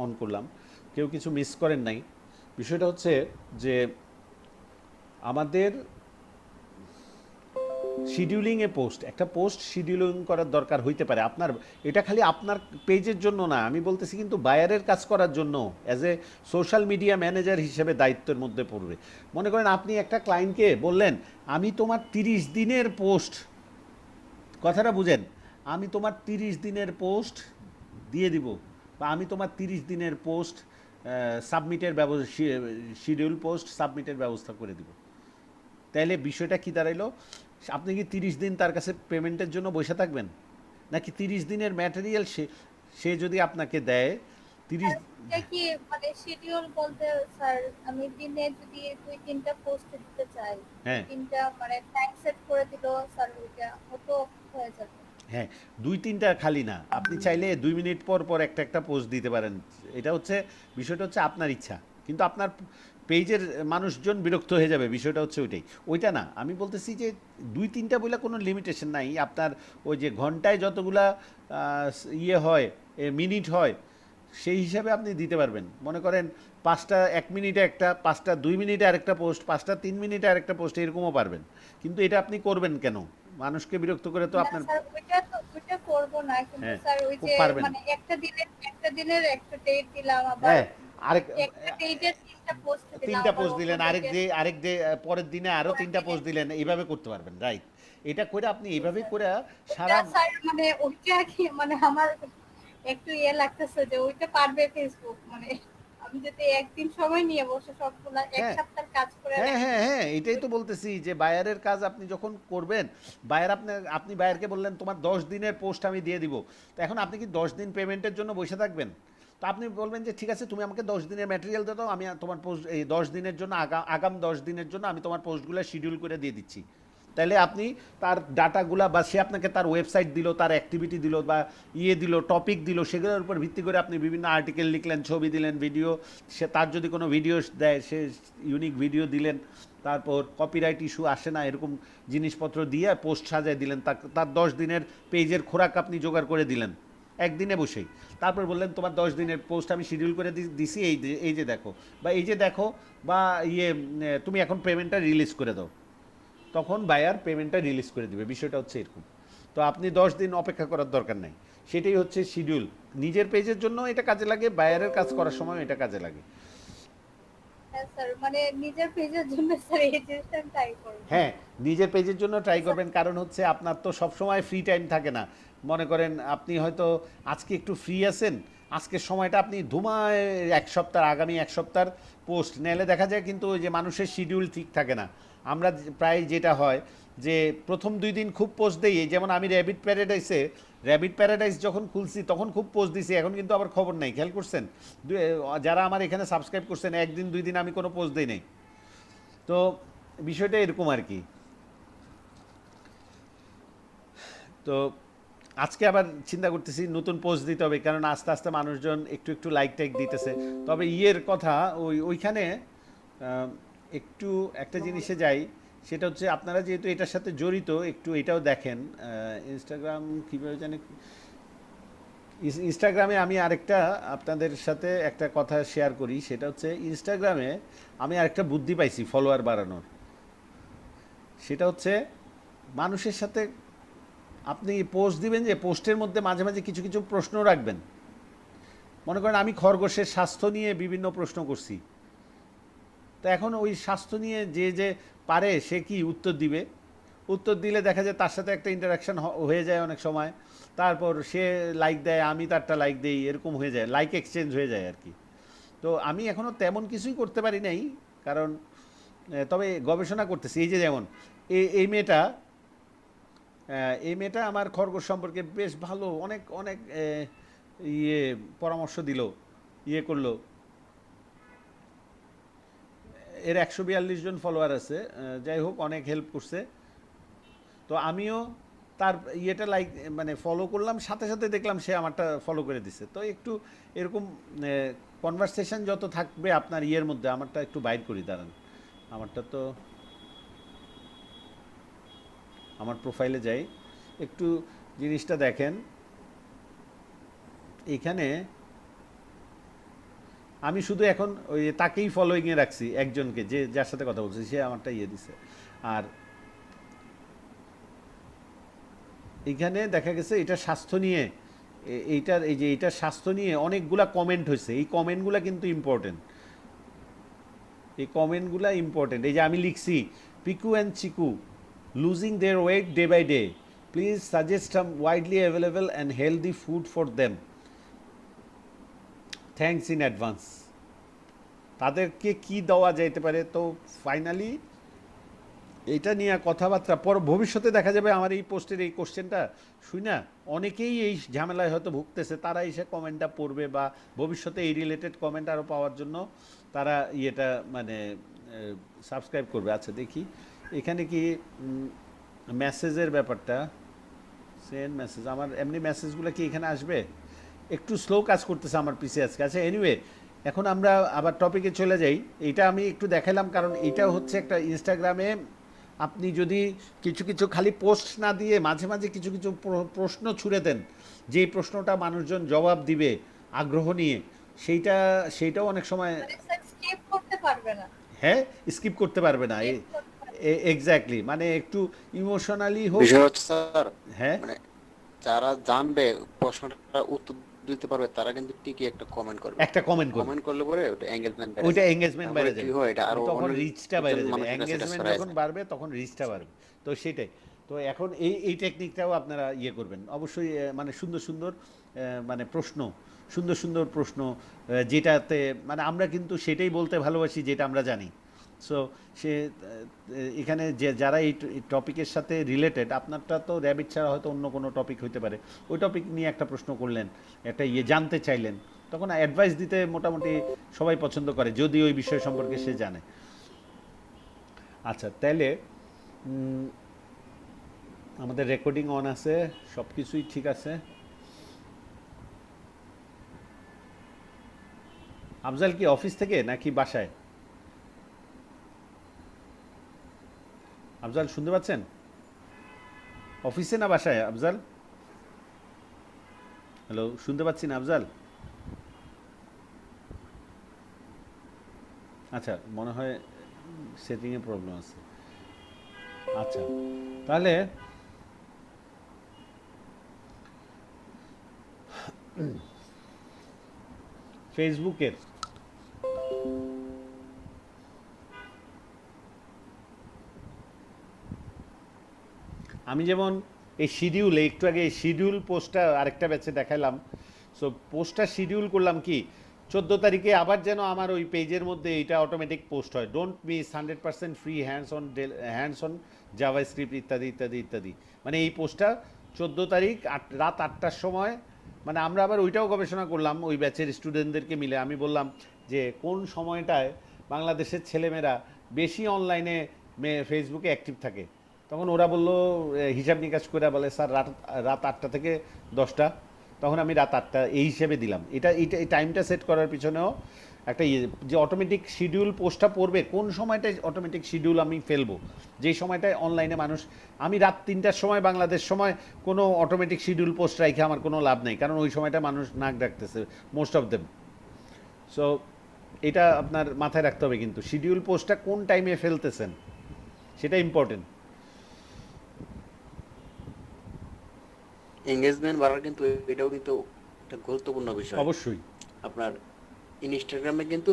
On করলাম, কেউ কিছু মিস করেন নাই। বিষয়টা হচ্ছে যে আমাদের শিডিউলিংয়ে পোস্ট, একটা পোস্ট শিডিউলিং করার দরকার হইতে পারে আপনার। এটা খালি আপনার পেজের জন্য না, আমি বলতেছি কিন্তু বায়ারের কাজ করার জন্য as a social media manager হিসেবে দায়িত্বের মধ্যে পড়বে। মনে করেন আপনি একটা ক্লায়েন্টকে বললেন, আমি তোমার 30 দিনের পোস্ট, কথাটা বুঝেন, আমি তোমার 30 দিনের পোস্ট দিয়ে দিব, বা আমি তোমার 30 দিনের পোস্ট সাবমিটের ব্যবস্থা, শিডিউল পোস্ট সাবমিটের ব্যবস্থা করে দিব। তাইলে বিষয়টা কি দাঁড়াইলো, আপনি কি 30 দিন তার কাছে পেমেন্টের জন্য বসে থাকবেন, নাকি 30 দিনের ম্যাটেরিয়াল সে সে যদি আপনাকে দেয় 30। আর এটা কি মানে শিডিউল বলতে স্যার, আমি দিনে যদি 2-3টা পোস্ট দিতে চাই, দুই হ্যাঁ, তিনটা মানে টাইম সেট করে দিল স্যার, ওইটা হতো হয়ে যাবে। হ্যাঁ, 2-3টা খালি না, আপনি চাইলে 2 মিনিট পর পর একটা একটা পোস্ট দিতে পারেন। এটা হচ্ছে, বিষয়টা হচ্ছে আপনার ইচ্ছা, কিন্তু আপনার পেজের মানুষজন বিরক্ত হয়ে যাবে, বিষয়টা হচ্ছে ওইটাই। ওইটা না, আমি বলতেছি যে 2-3টা বলে কোনো লিমিটেশন নাই আপনার। ওই যে ঘন্টায় যতগুলা ইয়ে হয়, মিনিট হয়, সেই হিসাবে আপনি দিতে পারবেন। মনে করেন 5টা 1 মিনিটে একটা, 5টা 2 মিনিটে আরেকটা পোস্ট, 5টা 3 মিনিটে আরেকটা পোস্ট, এরকমও পারবেন। কিন্তু এটা আপনি করবেন কেন? মানুষকে বিরক্ত করে তো না আপনার। স্যার, ওইটা করব না, কিন্তু হ্যাঁ, স্যার ওই খুব যে পারবেন। মানে একটা দিনের একটা ডেট দিলাম, আবার হ্যাঁ, আরেক একটা ডেটের 3টা পোস্ট দিলাম, 3টা আবার পোস্ট অপর দিলেন, ডেটের আরেক যে পরের দিনে আরো পরের 3টা দিনে। পোস্ট দিলেন, এইভাবে করতে পারবেন, রাইট। এটা করে আপনি জি এইভাবে স্যার, করে ওইটা সারা। স্যার মানে ওইটা কি মানে আমার একটু ইয়ে লাগতেছে যে ওইটা পারবে ফেসবুক, মানে আমি যদি একদিন সময় নিয়ে বসে সবগুলা এক হ্যাঁ, সপ্তাহের কাজ করে হ্যাঁ, রাখি। হ্যাঁ, হ্যাঁ, এটাই তো বলতেছি যে বায়ারের কাজ আপনি যখন করবেন, আপনি বায়ারকে বললেন তোমার 10 দিনের পোস্ট আমি দিয়ে দিব। তো এখন আপনি কি 10 দিন পেমেন্টের জন্য বসে থাকবেন? তো আপনি বলবেন যে ঠিক আছে, তুমি আমাকে 10 দিনের ম্যাটেরিয়াল দিয়ে দাও, আমি তোমার পোস্ট এই 10 দিনের জন্য, আগাম 10 দিনের জন্য আমি তোমার পোস্টগুলো শিডিউল করে দিয়ে দিচ্ছি। তাহলে আপনি তার ডাটাগুলা, বা সে আপনাকে তার ওয়েবসাইট দিল, তার অ্যাক্টিভিটি দিল, বা ইয়ে দিল, টপিক দিল, সেগুলোর উপর ভিত্তি করে আপনি বিভিন্ন আর্টিকেল লিখলেন, ছবি দিলেন, ভিডিও, সে তার যদি কোনো ভিডিও দেয় সে ইউনিক ভিডিও দিলেন, তারপর কপিরাইট ইস্যু আসে না এরকম জিনিসপত্র দিয়ে পোস্ট সাজায় দিলেন, তার 10 দিনের পেজের খোরাক আপনি জোগাড় করে দিলেন একদিনে বসেই। তারপর বললেন তোমার 10 দিনের পোস্ট আমি শিডিউল করে দিছি, এই যে দেখো, বা এই যে দেখো, বা তুমি এখন পেমেন্টটা রিলিজ করে দাও। তখন বায়ার পেমেন্টটা রিলিজ করে দিবে, বিষয়টা হচ্ছে এরকম। তো আপনি 10 দিন অপেক্ষা করার দরকার নাই। সেটাই হচ্ছে শিডিউল। নিজের পেজের জন্য এটা কাজে লাগে, বায়ারের কাজ করার সময় এটা কাজে লাগে। হ্যাঁ স্যার, মানে নিজের পেজের জন্য স্যার এই জিনিসটা ট্রাই করবো। হ্যাঁ, নিজের পেজের জন্য ট্রাই করবেন, কারণ হচ্ছে আপনার তো সবসময় ফ্রি টাইম থাকে না। মনে করেন আপনি হয়তো আজকে একটু ফ্রি আছেন, আজকের সময়টা আপনি ধুমায় এক সপ্তাহ, আগামী এক সপ্তাহের পোস্ট নেলে দেখা যায় কিন্তু ওই যে মানুষের শিডিউল ঠিক থাকে না। আমরা প্রায় যেটা হয় যে প্রথম 2 দিন খুব পোস্ট দিই, এই যেমন আমি র্যাবিট প্যারাডাইস যখন খুলছি তখন খুব পোস্ট দিছি, এখন কিন্তু আবার খবর নাই, খেয়াল করছেন? যারা আমার এখানে সাবস্ক্রাইব করছেন, 1 দিন 2 দিন আমি কোনো পোস্ট দিই নাই। তো বিষয়টা এরকম আর কি। তো আজকে আবার চিন্তা করতেছি নতুন পোস্ট দিতে হবে, কারণ আস্তে আস্তে মানুষজন একটু একটু লাইক টাইক দিতেছে। তবে ইয়ের কথা, ওইখানে আহ, একটু একটা জিনিসে যাই, সেটা হচ্ছে আপনারা যেহেতু এটার সাথে জড়িত একটু এটাও দেখেন। ইনস্টাগ্রাম কীভাবে জানি, ইনস্টাগ্রামে আমি আরেকটা আপনাদের সাথে একটা কথা শেয়ার করি, সেটা হচ্ছে ইনস্টাগ্রামে আমি আরেকটা বুদ্ধি পাইছি ফলোয়ার বাড়ানোর। সেটা হচ্ছে মানুষের সাথে আপনি পোস্ট দিবেন, যে পোস্টের মধ্যে মাঝে মাঝে কিছু কিছু প্রশ্ন রাখবেন। মনে করেন আমি খরগোশের স্বাস্থ্য নিয়ে বিভিন্ন প্রশ্ন করছি, তো এখন ওই স্বাস্থ্য নিয়ে যে যে পারে সে কি উত্তর দিবে। উত্তর দিলে দেখা যায় তার সাথে একটা ইন্টারাকশন হয়ে যায় অনেক সময়। তারপর সে লাইক দেয়, আমি তারটা লাইক দেই, এরকম হয়ে যায়, লাইক এক্সচেঞ্জ হয়ে যায় আর কি। তো আমি এখনও তেমন কিছুই করতে পারি নাই, কারণ তবে গবেষণা করতেছি। এই যে যেমন এই মেয়েটা আমার খরগোশ সম্পর্কে বেশ ভালো অনেক অনেক ইয়ে পরামর্শ দিল, ইয়ে করলো। এর 142 জন ফলোয়ার আছে, যাই হোক অনেক হেল্প করছে। তো আমিও তার ইয়েটা লাইক, মানে ফলো করলাম, সাথে সাথে দেখলাম সে আমারটা ফলো করে দিছে। তো একটু এরকম কনভারসেশন যত থাকবে আপনার ইয়ের মধ্যে, আমারটা একটু বাইর করি দাঁড়ান। আমারটা তো, আমার প্রোফাইলে যাই, একটু জিনিসটা দেখেন। এখানে আমি শুধু এখন ওই তাকেই ফলোইংয়ে রাখছি, একজনকে, যে যার সাথে কথা বলছি সে আমারটা ইয়ে দিছে। আর এইখানে দেখা গেছে এটা স্বাস্থ্য নিয়ে, এইটার এই যে এইটার স্বাস্থ্য নিয়ে অনেকগুলা কমেন্ট হয়েছে, এই কমেন্টগুলা কিন্তু ইম্পর্টেন্ট, এই কমেন্টগুলা ইম্পর্টেন্ট। এই যে আমি লিখছি, Piku and Chiku losing their weight day by day, please suggest some widely available and healthy food for them, thanks in advance. তাদেরকে কি দেওয়া যাইতে পারে? তো ফাইনালি এইটা নিয়ে কথাবার্তা পর ভবিষ্যতে দেখা যাবে আমার এই পোস্টের এই কোশ্চেনটা শুই না অনেকেই এই ঝামেলায় হয়তো ভুগতেছে, তারা এসে কমেন্টটা পড়বে বা ভবিষ্যতে এই রিলেটেড কমেন্ট আরও পাওয়ার জন্য তারা ইয়েটা মানে সাবস্ক্রাইব করবে। আচ্ছা দেখি এখানে কি মেসেজের ব্যাপারটা, সেন্ড মেসেজ, আমার এমনি মেসেজগুলো কি এখানে আসবে? একটু স্লো কাজ করতেছে আমার পিসি আজকে। আচ্ছা এনিওয়ে, এখন আমরা আবার টপিকে চলে যাই। এইটা আমি একটু দেখালাম কারণ এটা হচ্ছে একটা ইনস্টাগ্রামে আপনি যদি কিছু কিছু খালি পোস্ট না দিয়ে মাঝে মাঝে কিছু কিছু প্রশ্ন ছুড়ে দেন, যেই প্রশ্নটা মানুষজন জবাব দিবে আগ্রহ নিয়ে, সেইটা সেইটাও অনেক সময় মানে স্যার স্কিপ করতে পারবে না, হ্যাঁ স্কিপ করতে পারবে না। স্কিপ করতে পারবে এক্স্যাক্টলি, মানে একটু ইমোশনালি হোক। বিষয় হচ্ছে স্যার, হ্যাঁ মানে যারা জানবে প্রশ্নটা উত্তর দিতে পারবে তারা কিন্তু ঠিকই একটা কমেন্ট করবে। একটা কমেন্ট করবে, কমেন্ট করলে পরে ওটা এঙ্গেজমেন্ট বেড়ে ওইটা যায়। এঙ্গেজমেন্ট তারপরে বেড়ে কি যাবে, হয়, এটা আরো তখন অনেক রিচটা বেড়ে যাবে, মানুষের কাছে এটা এঙ্গেজমেন্ট ছড়ায় যখন যায়। বাড়বে তখন রিচটা বাড়বে। তো সেটাই, তো এখন এই এই টেকনিকটাও আপনারা ইয়ে করবেন অবশ্যই। মানে সুন্দর সুন্দর মানে প্রশ্ন, সুন্দর সুন্দর প্রশ্ন, যেটাতে মানে আমরা কিন্তু সেটাই বলতে ভালোবাসি যেটা আমরা জানি। সো সে এখানে যে যারা এই টপিকের সাথে রিলেটেড, আপনারটা তো র্যাবিট ছাড়া হয়তো অন্য কোনো টপিক হইতে পারে, ওই টপিক নিয়ে একটা প্রশ্ন করলেন, একটা ইয়ে জানতে চাইলেন, তখন অ্যাডভাইস দিতে মোটামুটি সবাই পছন্দ করে যদি ওই বিষয় সম্পর্কে সে জানে। আচ্ছা তাহলে আমাদের রেকর্ডিং অন আছে, সব কিছুই ঠিক আছে। আফজাল কি অফিস থেকে নাকি বাসায়? আফজাল শুনতে পাচ্ছেন? অফিসে না বাসায় আফজাল? হ্যালো, শুনতে পাচ্ছি না আফজাল। আচ্ছা মনে হয় সেটিংয়ে প্রবলেম আছে। আচ্ছা তাহলে ফেসবুকের আমি যেমন এই শিডিউলে একটু আগে এই শিডিউল পোস্টটা আরেকটা ব্যাচে দেখাইলাম। সো পোস্টটা শিডিউল করলাম কি 14 তারিখে আবার যেন আমার ওই পেজের মধ্যে এটা অটোমেটিক পোস্ট হয়, don't miss 100% free hands on Java script ইত্যাদি ইত্যাদি ইত্যাদি। মানে এই পোস্টটা 14 তারিখ রাত 8টার সময়, মানে আমরা আবার ওইটাও গবেষণা করলাম ওই ব্যাচের স্টুডেন্টদেরকে মিলে। আমি বললাম যে কোন সময়টায় বাংলাদেশের ছেলেমেয়েরা বেশি অনলাইনে ফেসবুকে অ্যাক্টিভ থাকে, তখন ওরা বললো হিসাব নিকাশ করে বলে স্যার রাত রাত 8টা থেকে 10টা। তখন আমি রাত 8টা এই হিসেবে দিলাম। এটা এইটা এই টাইমটা সেট করার পিছনেও একটা ইয়ে, যে অটোমেটিক শিডিউল পোস্টটা পড়বে কোন সময়টায়, অটোমেটিক শিডিউল আমি ফেলবো যেই সময়টায় অনলাইনে মানুষ। আমি রাত 3টার সময় বাংলাদেশ সময় কোনো অটোমেটিক শিডিউল পোস্ট রাখে আমার কোনো লাভ নেই, কারণ ওই সময়টা মানুষ নাক ডাকতেছে মোস্ট অফ দেম। সো এটা আপনার মাথায় রাখতে হবে, কিন্তু শিডিউল পোস্টটা কোন টাইমে ফেলতেছেন সেটা ইম্পর্টেন্ট। এঙ্গেজমেন্ট বাড়ার কিন্তু এটাও কিন্তু একটা গুরুত্বপূর্ণ বিষয়। অবশ্যই আপনার ইনস্টাগ্রামে কিন্তু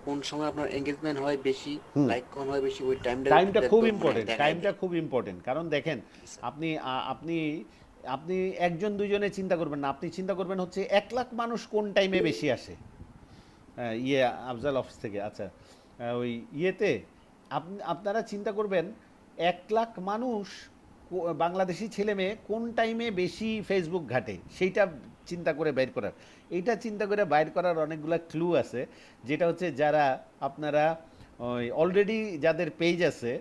কোন সময় আপনার এঙ্গেজমেন্ট হয় বেশি, লাইক কম হয় বেশি, ওই টাইমটা খুব একদম ইম্পর্টেন্ট, দেখায় টাইমটা দেয়। খুব ইম্পর্টেন্ট। কারণ দেখেন আপনি আপনি আপনি একজন দুইজনে চিন্তা করবেন না, আপনি চিন্তা করবেন হচ্ছে 1 লাখ মানুষ কোন টাইমে বেশি আসে। ইয়ে আফজাল অফিস থেকে, আচ্ছা ওই ইয়েতে আপনারা চিন্তা করবেন 1 লাখ মানুষ বাংলাদেশি ছেলে মেয়ে কোন টাইমে বেশি ফেসবুক ঘাটে, সেইটা চিন্তা করে বাইর করার। এইটা চিন্তা করে বাইর করার অনেকগুলো ক্লু আছে, যেটা হচ্ছে যারা আপনারা ওই অলরেডি যাদের পেজ আছে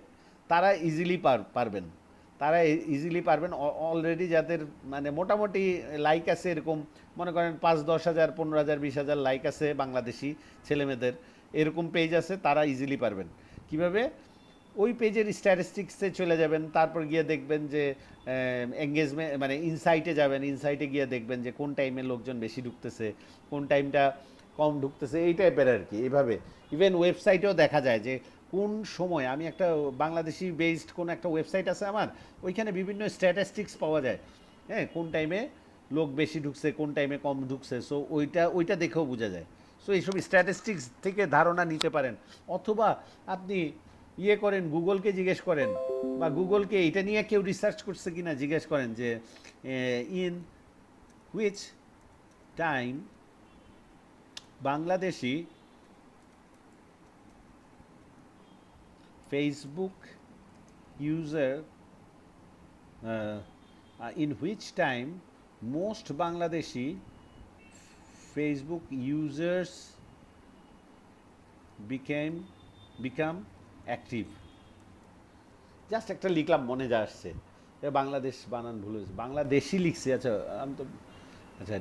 তারা ইজিলি পারবেন, তারা ইজিলি পারবেন। অলরেডি যাদের মানে মোটামুটি লাইক আছে এরকম, মনে করেন 5-10 হাজার 15,000 20,000 লাইক আছে বাংলাদেশি ছেলেমেয়েদের, এরকম পেজ আছে, তারা ইজিলি পারবেন। কিভাবে? ওই পেজের স্ট্যাটিস্টিক্সে চলে যাবেন, তারপর গিয়ে দেখবেন যে এঙ্গেজমেন্ট মানে ইনসাইটে যাবেন, ইনসাইটে গিয়ে দেখবেন যে কোন টাইমে লোকজন বেশি ঢুকতেছে, কোন টাইমটা কম ঢুকতেছে, এই টাইপের আর কি। এভাবে ইভেন ওয়েবসাইটেও দেখা যায় যে কোন সময়, আমি একটা বাংলাদেশি বেসড কোন একটা ওয়েবসাইট আছে আমার, ওইখানে বিভিন্ন স্ট্যাটিস্টিক্স পাওয়া যায়, হ্যাঁ, কোন টাইমে লোক বেশি ঢুকছে, কোন টাইমে কম ঢুকছে। সো ওইটা দেখেও বোঝা যায়। সো এইসব স্ট্যাটিস্টিক্স থেকে ধারণা নিতে পারেন, অথবা আপনি ইয়ে করেন, গুগলকে জিজ্ঞেস করেন, বা গুগলকে এটা নিয়ে কেউ রিসার্চ করছে কিনা জিজ্ঞেস করেন যে in which time Bangladeshi Facebook user in which time most Bangladeshi Facebook users become active. Just একটা লিখলাম, মনে যা আসছে। বাংলাদেশ বানান ভুল হয়েছে, বাংলাদেশি লিখছি। আচ্ছা আমি তো, আচ্ছা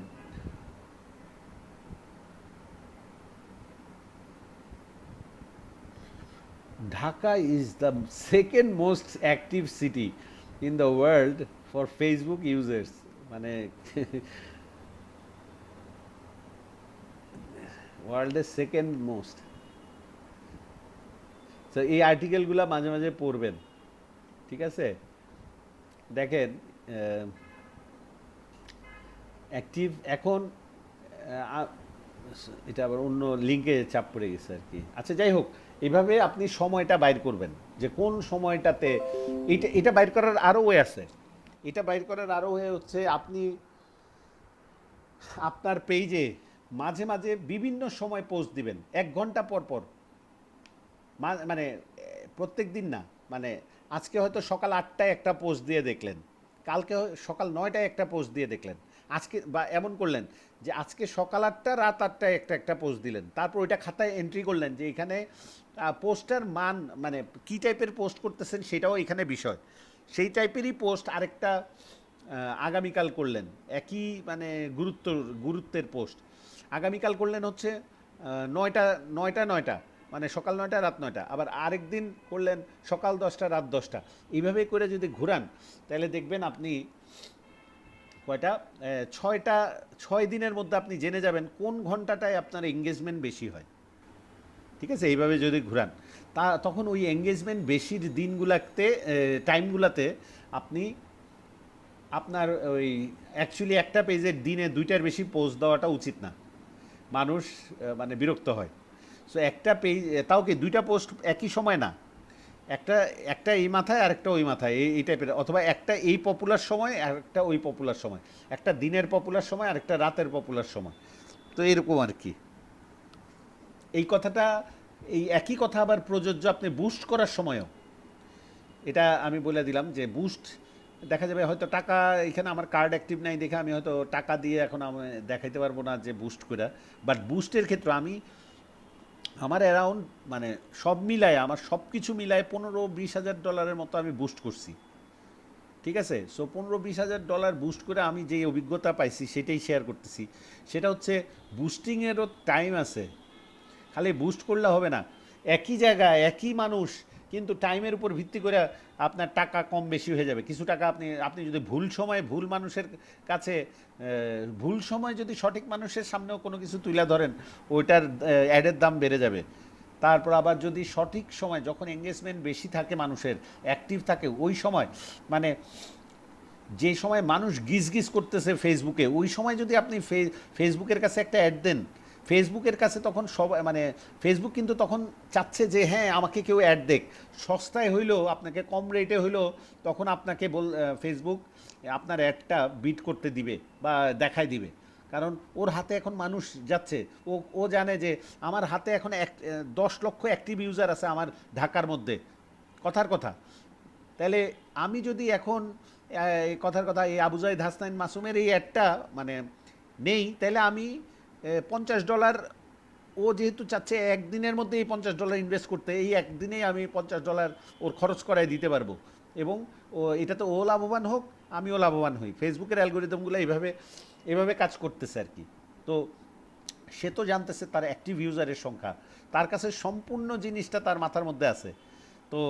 Dhaka is the second most active city in the world for Facebook users. মানে ওয়ার্ল্ডের সেকেন্ড মোস্ট। তো এই আর্টিকেলগুলো মাঝে মাঝে পড়বেন, ঠিক আছে? দেখেন অ্যাক্টিভ এখন এটা আবার অন্য লিঙ্কে চাপ পড়ে গেছে আর কি। আচ্ছা যাই হোক, এইভাবে আপনি সময়টা বাইর করবেন যে কোন সময়টাতে। এটা বাইর করার আরও ওয়ে আছে। এটা বাইর করার আরও ওয়ে হচ্ছে, আপনি আপনার পেজে মাঝে মাঝে বিভিন্ন সময় পোস্ট দিবেন, 1 ঘন্টা পর পর। মানে প্রত্যেক দিন না, মানে আজকে হয়তো সকাল 8টায় একটা পোস্ট দিয়ে দেখলেন, কালকে সকাল 9টায় একটা পোস্ট দিয়ে দেখলেন, আজকে বা এমন করলেন যে আজকে সকাল 8টা রাত 8টায় একটা পোস্ট দিলেন, তারপর ওইটা খাতায় এন্ট্রি করলেন যে এখানে পোস্টার মান, মানে কী টাইপের পোস্ট করতেছেন সেটাও এখানে বিষয়। সেই টাইপেরই পোস্ট আরেকটা আগামীকাল করলেন, একই মানে গুরুত্বের পোস্ট আগামীকাল করলেন হচ্ছে 9টা, মানে সকাল 9টা রাত 9টা, আবার আরেক দিন করলেন সকাল 10টা রাত 10টা। এইভাবে করে যদি ঘুরান তাহলে দেখবেন আপনি কয়টা 6 দিনের মধ্যে আপনি জেনে যাবেন কোন ঘন্টাটায় আপনার এঙ্গেজমেন্ট বেশি হয়, ঠিক আছে? এইভাবে যদি ঘুরান তখন ওই এঙ্গেজমেন্ট বেশির দিনগুলাতে, টাইমগুলাতে আপনি আপনার ওই অ্যাকচুয়ালি একটা পেজের দিনে 2টার বেশি পোস্ট দেওয়াটা উচিত না, মানুষ মানে বিরক্ত হয়। সো একটা পেজ, তাও কি 2টা পোস্ট একই সময় না, একটা এই মাথায় আর একটা ওই মাথায়, এই টাইপের, অথবা একটা এই পপুলার সময় আর একটা ওই পপুলার সময়, একটা দিনের পপুলার সময় আর একটা রাতের পপুলার সময়। তো এরকম আর কি। এই কথাটা, এই একই কথা আবার প্রযোজ্য আপনি বুস্ট করার সময়ও। এটা আমি বলে দিলাম যে বুস্ট দেখা যাবে হয়তো টাকা, এখানে আমার কার্ড অ্যাক্টিভ নাই দেখে আমি হয়তো টাকা দিয়ে এখন আমি দেখাইতে পারবো না যে বুস্ট করে। বাট বুস্টের ক্ষেত্রে আমার অ্যারাউন্ড মানে সব মিলায়, আমার সব কিছু মিলায় $15-20 হাজার মতো আমি বুস্ট করছি, ঠিক আছে? সো $15-20 হাজার বুস্ট করে আমি যে অভিজ্ঞতা পাইছি সেটাই শেয়ার করতেছি। সেটা হচ্ছে বুস্টিংয়েরও টাইম আছে, খালি বুস্ট করলে হবে না। একই জায়গায় একই মানুষ, কিন্তু টাইমের উপর ভিত্তি করে আপনার টাকা কম বেশি হয়ে যাবে। কিছু টাকা আপনি যদি ভুল সময়ে ভুল মানুষের কাছে, ভুল সময় যদি সঠিক মানুষের সামনেও কোনো কিছু তুলে ধরেন, ওইটার অ্যাডের দাম বেড়ে যাবে। তারপর আবার যদি সঠিক সময়, যখন এঙ্গেজমেন্ট বেশি থাকে মানুষের, অ্যাক্টিভ থাকে, ওই সময় মানে যে সময় মানুষ গিজ করতেছে ফেসবুকে, ওই সময় যদি আপনি ফেসবুকের কাছে একটা অ্যাড দেন, ফেসবুকের কাছে তখন সবাই, মানে ফেসবুক কিন্তু তখন চাচ্ছে যে হ্যাঁ আমাকে কেউ অ্যাড দেখ, সস্তায় হইলেও আপনাকে কম রেটে হইলেও তখন আপনাকে ফেসবুক আপনার অ্যাডটা বিট করতে দিবে বা দেখায় দিবে। কারণ ওর হাতে এখন মানুষ যাচ্ছে, ও জানে যে আমার হাতে এখন 10 লক্ষ অ্যাক্টিভ ইউজার আছে আমার ঢাকার মধ্যে, কথার কথা। তাহলে আমি যদি এখন কথার কথা এই আবু জাহিদ হাসনাইন মাসুমের এই অ্যাডটা মানে নেই, তাহলে আমি $50, ও যেহেতু চাচ্ছে একদিনের মধ্যে এই $50 ইনভেস্ট করতে, এই একদিনেই আমি $50 ওর খরচ করায় দিতে পারবো, এবং এটাতে ও লাভবান হোক আমিও লাভবান হই। ফেসবুকের অ্যালগোরিদমগুলো এভাবে কাজ করতেছে আর কি। তো সে তো জানতেছে তার অ্যাক্টিভ ইউজারের সংখ্যা, তার কাছে সম্পূর্ণ জিনিসটা তার মাথার মধ্যে আছে। তো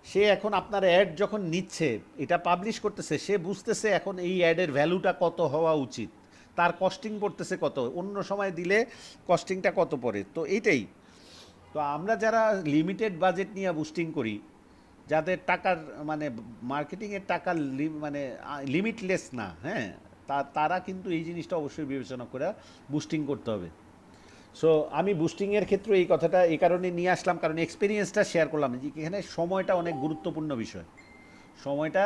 সে এখন আপনার অ্যাড যখন নিচ্ছে, এটা পাবলিশ করতেছে, সে বুঝতেছে এখন এই অ্যাডের ভ্যালুটা কত হওয়া উচিত। তার কস্টিং পড়তেছে কত, অন্য সময় দিলে কস্টিংটা কত পড়ে। তো এইটাই, তো আমরা যারা লিমিটেড বাজেট নিয়ে বুস্টিং করি, যাদের টাকার মানে মার্কেটিংয়ের টাকা মানে লিমিটলেস না, হ্যাঁ, তারা কিন্তু এই জিনিসটা অবশ্যই বিবেচনা করে বুস্টিং করতে হবে। সো আমি বুস্টিংয়ের ক্ষেত্রে এই কথাটা এই কারণে নিয়ে আসলাম, কারণ এক্সপিরিয়েন্সটা শেয়ার করলাম যে এখানে সময়টা অনেক গুরুত্বপূর্ণ বিষয়। সময়টা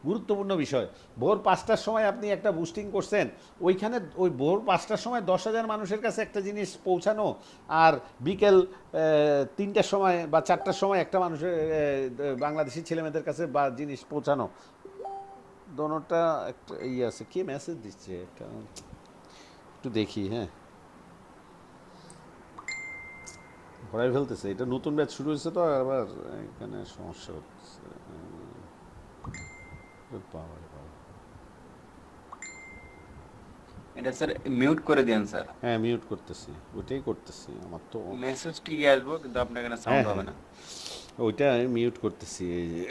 গুরুত্বপূর্ণ বিষয়। ভোর 5টার সময় আপনি একটা বুস্টিং করছেন, ওইখানে ওই ভোর 5টার সময় 10,000 মানুষের কাছে একটা জিনিস পৌঁছানো, আর বিকেল 3টার সময় বা 4টার সময় একটা মানুষের বাংলাদেশি ছেলেমেয়েদের কাছে বা জিনিস পৌঁছানো, দোনোটা একটা ইয়ে আছে। কে মেসেজ দিচ্ছে এটা একটু দেখি, হ্যাঁ, ভরাই ফেলতেছে। এটা নতুন ব্যাচ শুরু হয়েছে তো আবার এখানে সমস্যা হচ্ছে। বাবা রে বাবা। এটা স্যার মিউট করে দেন স্যার। হ্যাঁ, মিউট করতেছি, ওইটাই করতেছি। আমার তো মেসেজ ঠিকই আসবো কিন্তু আপনার এখানে সাউন্ড হ্যাঁ হবে হ্যাঁ, না। ওইটা আমি মিউট করতেছি, এই যে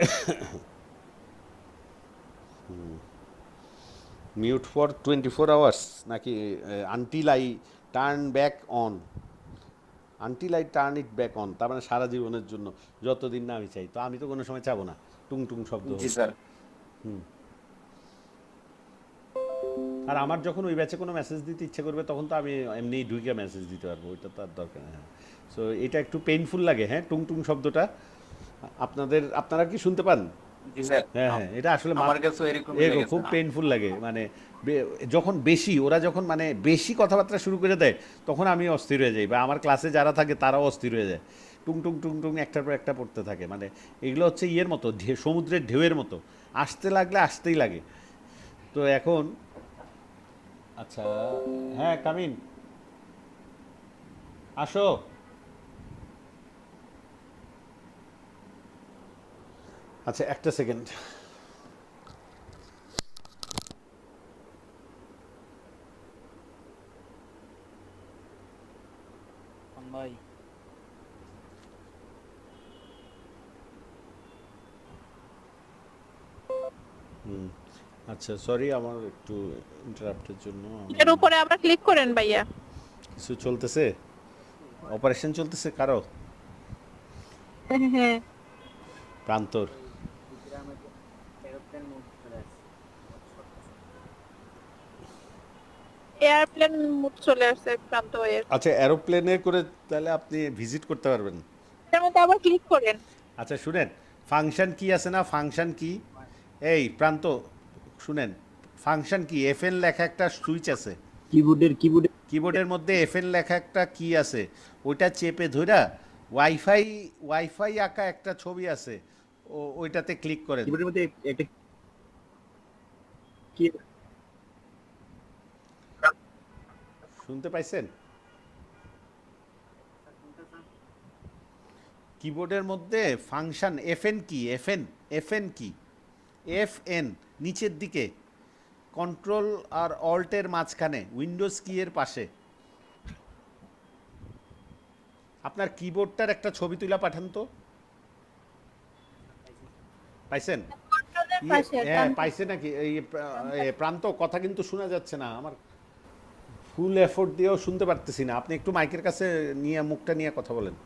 মিউট ফর 24 আওয়ার্স নাকি until I turn back on, until I turn it back on, তার মানে সারা জীবনের জন্য, যতদিন না আমি চাই। তো আমি তো কোনো সময় চাবো না টুং টুং শব্দ জি হোক। স্যার। আর আমার যখন ওই ব্যাচে কোনো মেসেজ দিতে ইচ্ছে করবে তখন তো আমি এমনি ঢুকে মেসেজ দিতে পারবো, ওইটা তো আর দরকার নেই। হ্যাঁ, সো এটা একটু পেইনফুল লাগে, হ্যাঁ, টুং টুং শব্দটা। আপনারা কি শুনতে পান? জি স্যার। হ্যাঁ হ্যাঁ, এটা আসলে আমার কাছেও এরকম এরকম লেগেছে। খুব পেইনফুল লাগে। মানে যখন বেশি ওরা যখন মানে বেশি কথাবার্তা শুরু করে দেয় তখন আমি অস্থির হয়ে যাই, বা আমার ক্লাসে যারা থাকে তারাও অস্থির হয়ে যায়। টুং টুং টুং টুং একটার পর একটা পড়তে থাকে। মানে এগুলো হচ্ছে ইয়ের মতো, সমুদ্রের ঢেউয়ের মতো, আসতে লাগলে আসতেই লাগে। তো এখন আচ্ছা, হ্যাঁ কামিন, আসো। আচ্ছা, একটা সেকেন্ড। ভাই আচ্ছা, সরি আমার একটু ইন্টারাপ্টের জন্য। এর উপরে আবার ক্লিক করেন ভাইয়া। কিছু চলতেছে, অপারেশন চলতেছে কারো হ্যাঁ, প্রান্তর। এয়ারপ্লেন মুড চলে আসছে প্রান্ত ভাইয়ের। আচ্ছা, এরোপ্লেনে করে তাহলে আপনি ভিজিট করতে পারবেন। এর মধ্যে আবার ক্লিক করেন। আচ্ছা শুনেন, ফাংশন কি আছে না, ফাংশন কি, এই প্রান্ত শুনেন, ফাংশন কি, এফএন লেখা একটা সুইচ আছে কিবোর্ডের মধ্যে, এফএন লেখা একটা কি আছে, ওইটা চেপে ধইরা ওয়াইফাই আঁকা একটা ছবি আছে, ওইটাতে ক্লিক করেন। কিবোর্ডের মধ্যে একটা কি শুনতে পাইছেন? কিবোর্ডের মধ্যে ফাংশন এফএন কি, এফএন কি, এফএন নিচের দিকে, কন্ট্রোল আর অল্টের মাঝখানে, উইন্ডোজ কি এর পাশে। আপনার কিবোর্ডটার একটা ছবি তুলা পাঠান তো। পাইছেন? কন্ট্রোলের পাশে হ্যাঁ পাইছে নাকি? এই প্রান্ত কথা কিন্তু শোনা যাচ্ছে না আমার, ফুল এফোর্ট দিয়েও শুনতে পারতেছি না। আপনি একটু মাইকের কাছে নিয়ে মুখটা নিয়ে কথা বলেন।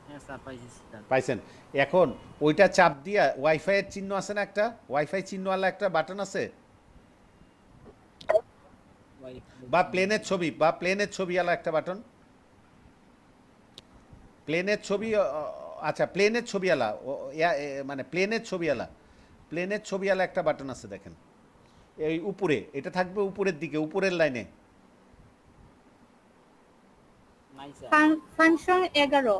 হ্যাঁ স্যার পাইছি স্যার। পাইছেন? এখন ওইটা চাপ দিয়া ওয়াইফাই এর চিহ্ন আছে না, একটা ওয়াইফাই চিহ্নওয়ালা একটা বাটন আছে, বা প্লেনের ছবিওয়ালা একটা বাটন, প্লেনের ছবি, আচ্ছা প্লেনের ছবিওয়ালা, মানে প্লেনের ছবিওয়ালা একটা বাটন আছে দেখেন, এই উপরে, এটা থাকবে উপরের দিকে, উপরের লাইনে। ফাংশন 11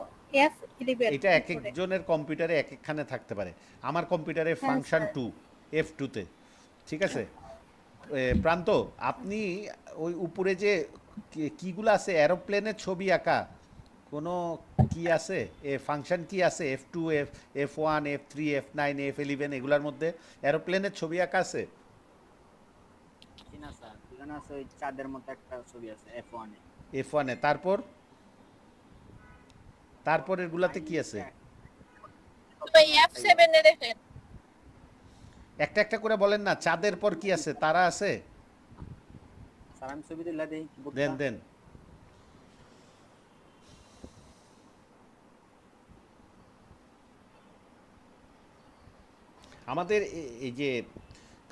F11 এটা এক একজনের কম্পিউটারে এক একখানে থাকতে পারে। আমার কম্পিউটারে ফাংশন 2 F2-তে, ঠিক আছে? প্রান্ত, আপনি ওই উপরে যে কিগুলো আছে, এরোপ্লেনের ছবি আঁকা কোনো কি আছে, ফাংশন কি আছে, F2, F1, F3, F9, F11, এগুলোর মধ্যে এরোপ্লেনের ছবি আঁকা আছে? না স্যার, এখানে আছে ওই চাঁদের মতো একটা ছবি আছে F1 এ। F1-এ, তারপর এগুলাতে কি আছে? ভাই F7 এ দেখেন। একটা একটা করে বলেন না। চাঁদের পর কি আছে? তারা আছে? স্যার আমি ছবি দিলা দেই কিবোর্ডটা। দেন দেন। আমাদের এই যে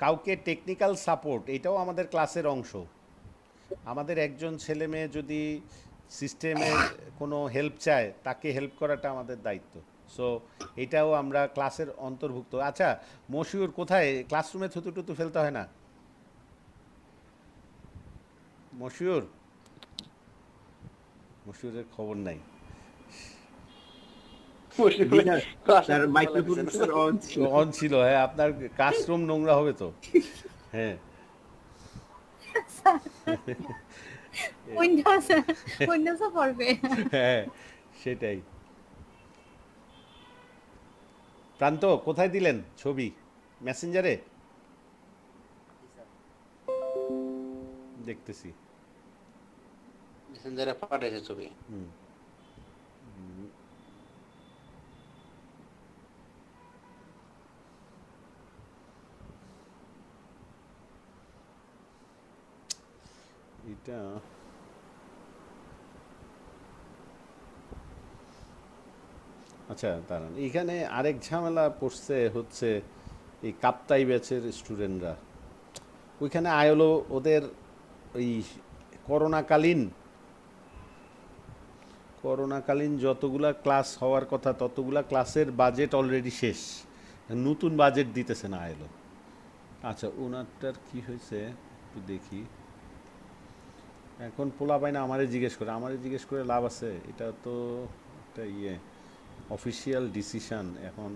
কাউকে টেকনিক্যাল সাপোর্ট, এটাও আমাদের ক্লাসের অংশ। আমাদের একজন ছেলে মেয়ে যদি সিস্টেমে কোনো হেল্প চায়, তাকে হেল্প করাটা আমাদের দায়িত্ব। সো এটাও আমরা ক্লাসের অন্তর্ভুক্ত। আচ্ছা মশিউর কোথায়? ক্লাসরুমে থুতু টুতু ফেলতে হয় না? মশিউর, মশিউরের খবর নাই। জি sir, sir microphone sir on ছিল। অন ছিল, হ্যাঁ। আপনার ক্লাসরুম নোংরা হবে তো। হ্যাঁ উইন্ডোজও পড়বে। হ্যাঁ সেটাই। প্রান্ত কোথায় দিলেন ছবি? মেসেঞ্জারে দেখতেছি। মেসেঞ্জারে পাঠাইছে ছবি। হুম। এটা আচ্ছা দাঁড়ান, এইখানে আরেক ঝামেলা পড়ছে হচ্ছে এই কাপ্তাই ব্যাচের স্টুডেন্টরা। ওইখানে আয়লো ওদের ওই করোনাকালীন যতগুলা ক্লাস হওয়ার কথা ততগুলা ক্লাসের বাজেট অলরেডি শেষ, নতুন বাজেট দিতেছে না আয়লো। আচ্ছা ওনারটার কি হয়েছে একটু দেখি। এখন পোলা পাই না আমারে জিজ্ঞেস করে লাভ আছে? এটা তো একটা অফিসিয়াল ডিসিশন। এখন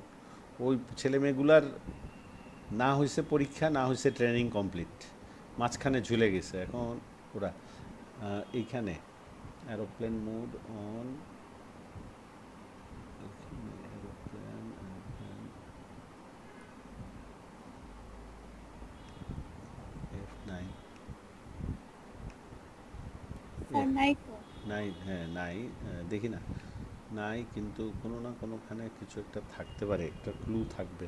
ওই ছেলেমেয়েগুলার না হয়েছে পরীক্ষা, না হয়েছে ট্রেনিং কমপ্লিট, মাঝখানে ঝুলে গেছে। এখন ওরা এইখানে aeroplane mode on, F9 sir নাই তো। নাই, হ্যাঁ নাই, দেখি না নাই, কিন্তু কোনো না কোনোখানে কিছু একটা থাকতে পারে, একটা ক্লু থাকবে।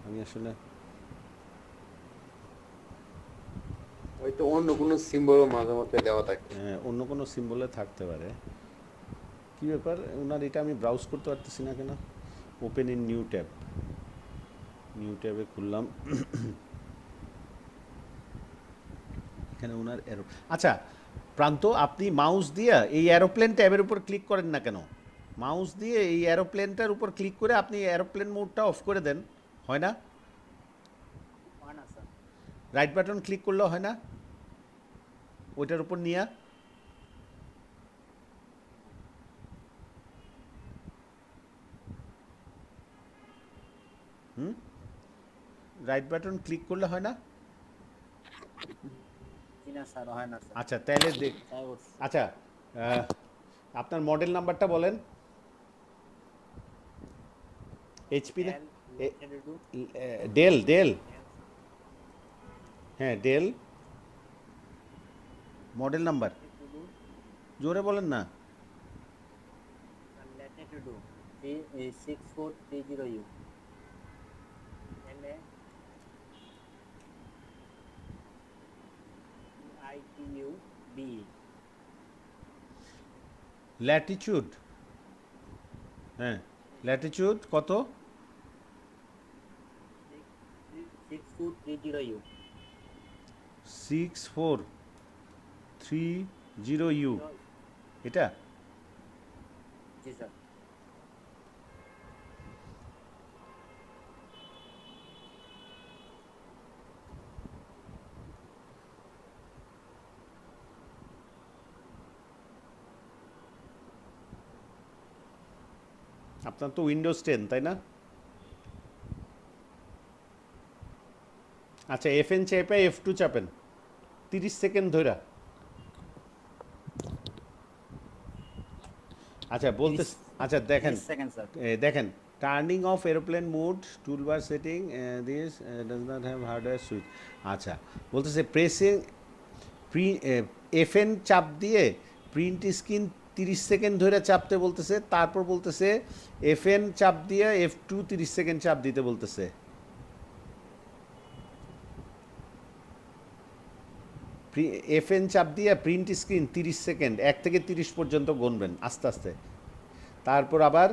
আমি আসলে হয়তো অন্য কোনো সিম্বলও মাঝে মধ্যে দেওয়া থাকে। অন্য কোনো সিম্বলে থাকতে পারে। কী ব্যাপার ওনার এটা আমি ব্রাউজ করতে পারতেছি না কেন? ওপেন ইন নিউ ট্যাবে খুললাম। এখানে ওনার আচ্ছা প্রান্ত, আপনি মাউস দিয়ে এই এরোপ্লেন ট্যাবের উপর ক্লিক করেন না কেন? মাউস দিয়ে এই এরোপ্লেনটার উপর ক্লিক করে আপনি এরোপ্লেন মোডটা অফ করে দেন, হয় না? হয় না স্যার। রাইট বাটন ক্লিক করলেও হয় না ওইটার উপর নিয়ে? হুম, রাইট বাটন ক্লিক করলে হয় না? জি না স্যার, হয় না স্যার। আচ্ছা তাহলে দেখ। ট্রাই করছি। আচ্ছা আপনার মডেল নাম্বারটা বলেন। এইচপি না? ডেল। হ্যাঁ ডেল মডেল নাম্বার জোরে বলেন না। ল্যাটিটিউড 6430U LATITUB ল্যাটিটিউড, হ্যাঁ ল্যাটিটিউড কত? 6430U 6430U, এটা? জি স্যার। আপনার তো উইন্ডোজ 10 তাই না? আচ্ছা FN চেপে F2 চাপেন 30 সেকেন্ড ধরে। আচ্ছা বলতে, আচ্ছা দেখেন, 30 সেকেন্ড স্যার। দেখেন turning of aeroplane mode toolbar setting this does not have hardware switch. আচ্ছা বলতেছে প্রেসিং FN চাপ দিয়ে প্রিন্ট স্ক্রিন 30 সেকেন্ড ধরে চাপতে বলতেছে, তারপর বলতেছে FN চাপ দিয়ে F2 30 সেকেন্ড চাপ দিতে বলতেছে। FN চাপ দিয়ে প্রিন্ট স্ক্রিন 30 সেকেন্ড 1 থেকে 30 পর্যন্ত গুনবেন আস্তে আস্তে। তারপর আবার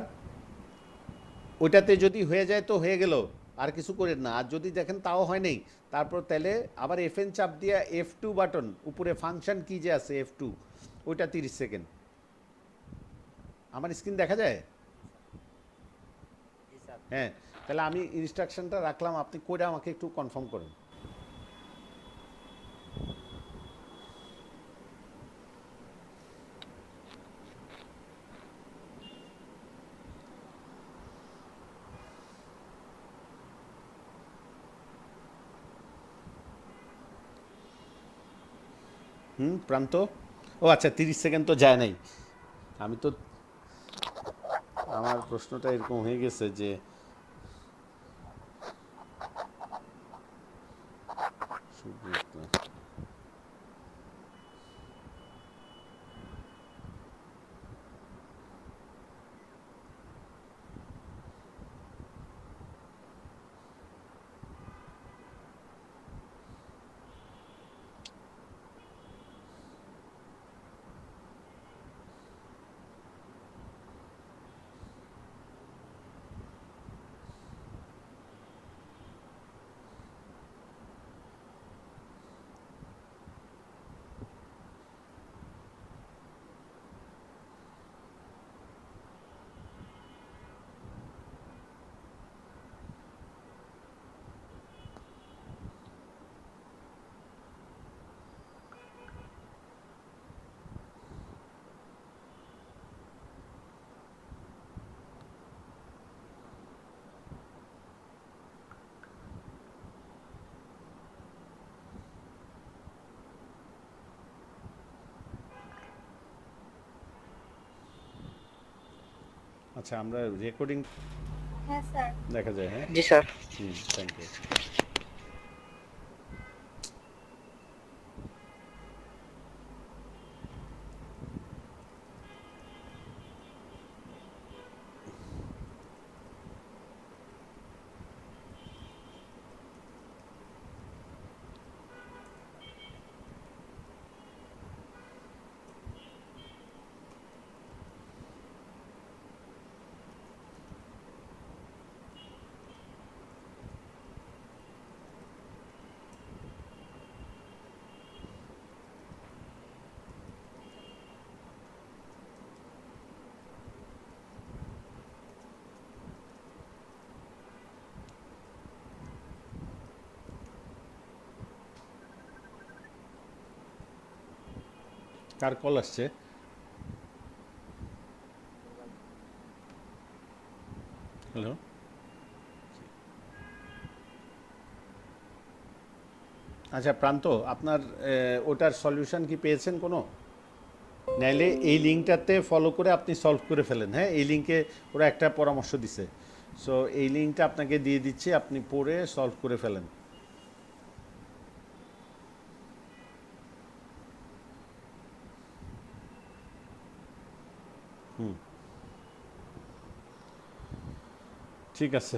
ওইটাতে যদি হয়ে যায় তো হয়ে গেল, আর কিছু করেন না। আর যদি দেখেন তাও হয় নাই, তারপর তাহলে আবার FN চাপ দিয়ে F2 বাটন উপরে ফাংশন কি যে আছে F2, ওইটা 30 সেকেন্ড। আমার স্ক্রিন দেখা যায়? হ্যাঁ, তাহলে আমি ইনস্ট্রাকশনটা রাখলাম, আপনি করে আমাকে একটু কনফার্ম করেন। প্রান্ত, ও আচ্ছা 30 সেকেন্ড তো যায় নাই। আমি তো, আমার প্রশ্নটা এরকম হয়ে গেছে যে আচ্ছা আমরা রেকর্ডিং হ্যাঁ স্যার। দেখা যায়? হ্যাঁ, জি স্যার। Thank you. কার কল আসছে? হ্যালো, আচ্ছা প্রান্ত, আপনার ওটার সলিউশন কি পেয়েছেন কোনো? নাইলে এই লিঙ্কটাতে ফলো করে আপনি সলভ করে ফেলেন। হ্যাঁ, এই লিঙ্কে ওরা একটা পরামর্শ দিছে, সো এই লিঙ্কটা আপনাকে দিয়ে দিচ্ছি, আপনি পড়ে সলভ করে ফেলেন। ঠিক আছে।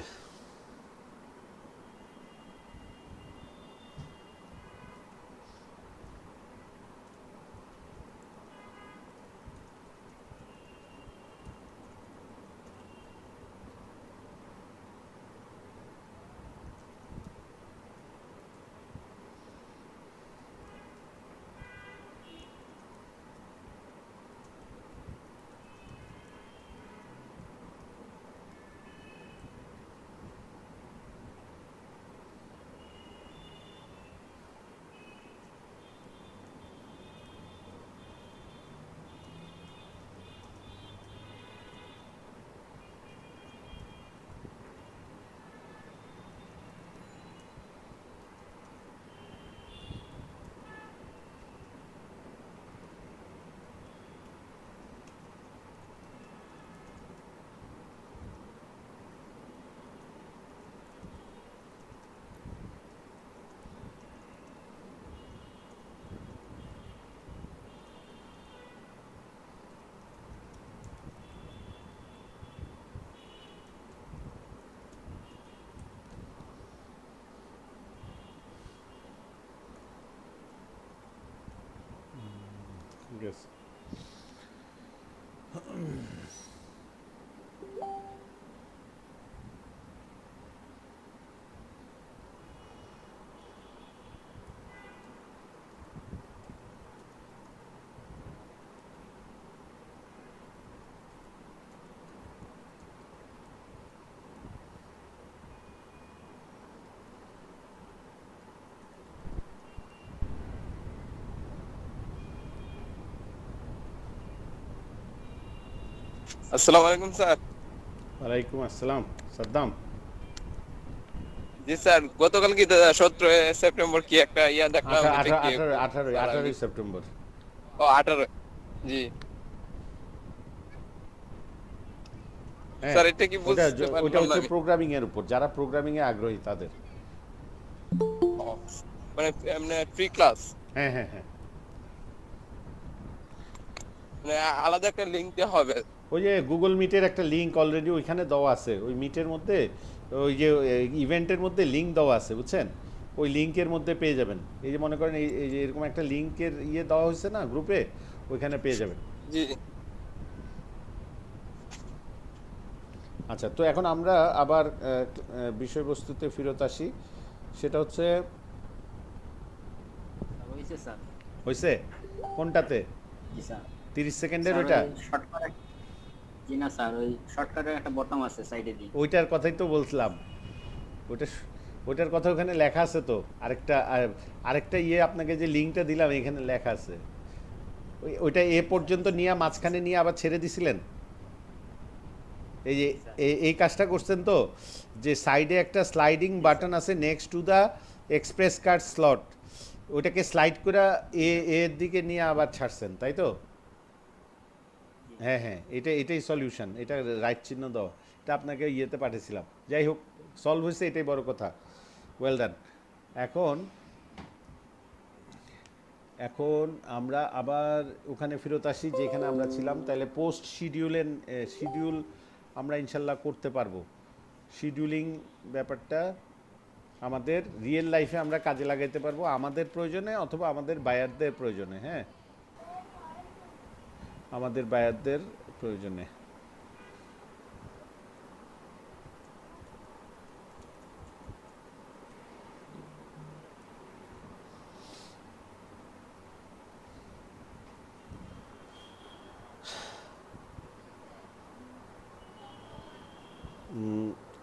Yes. আসসালামু আলাইকুম স্যার। ওয়ালাইকুম আসসালাম সাদ্দাম। জি স্যার, গতকাল কি 17 সেপ্টেম্বর কি একটা ইয়া দেখলাম, এটা কি 18 সেপ্টেম্বর। ও 18, জি হ্যাঁ, স্যার, এটা কি ওটা বুঝতে ওটা পারলাম না হচ্ছে আমি। প্রোগ্রামিং এর উপর, যারা প্রোগ্রামিং এ আগ্রহী তাদের। ও, মানে এমনি ফ্রি ক্লাস, হ্যাঁ হ্যাঁ হ্যাঁ, মানে আলাদা একটা লিংক দেওয়া হবে। ওই যে গুগল মিটের একটা লিংক অলরেডি ওইখানে দেওয়া আছে, ওই মিটের মধ্যে ওই যে ইভেন্টের মধ্যে লিংক দেওয়া আছে, বুঝছেন? ওই লিংকের মধ্যে পেয়ে যাবেন। এই যে মনে করেন এই যে এরকম একটা লিংকের ইয়ে দেওয়া হয়েছে না গ্রুপে, ওইখানে পেয়ে যাবেন। জি আচ্ছা, তো এখন আমরা আবার বিষয়বস্তুতে ফেরত আসি। সেটা হচ্ছে হয়েছে স্যার। হয়েছে কোনটাতে? জি স্যার। 30 সেকেন্ডের স্যার, ওইটা? ওই শর্টকাট, জি না স্যার, ওই শর্টকাটের একটা বোতাম আছে সাইডে দিয়ে। ওইটার কথাই তো বলছিলাম। ওইটা ওইটার কথা ওখানে লেখা আছে তো। আরেকটা ইয়ে আপনাকে যে লিঙ্কটা দিলাম এখানে লেখা আছে। ওইটা এ পর্যন্ত নিয়ে মাঝখানে নিয়ে আবার ছেড়ে দিছিলেন। এই যে এই কাজটা করছেন তো, যে সাইডে একটা স্লাইডিং বাটন আছে next to the express card slot, ওইটাকে স্লাইড করে এর দিকে নিয়ে আবার ছাড়ছেন, তাই তো? হ্যাঁ হ্যাঁ, এটাই সলিউশন, এটা রাইট চিহ্ন দাও। এটা আপনাকে ইয়েতে পাঠিয়েছিলাম। যাই হোক, সলভ হয়েছে, এটাই বড় কথা। Well done. এখন আমরা আবার ওখানে ফেরত আসি যেখানে আমরা ছিলাম। তাহলে পোস্ট শিডিউল আমরা ইনশাল্লাহ করতে পারবো। শিডিউলিং ব্যাপারটা আমাদের রিয়েল লাইফে আমরা কাজে লাগাইতে পারবো আমাদের প্রয়োজনে অথবা আমাদের বায়ারদের প্রয়োজনে। হ্যাঁ, আমাদের বায়ারদের প্রয়োজনে।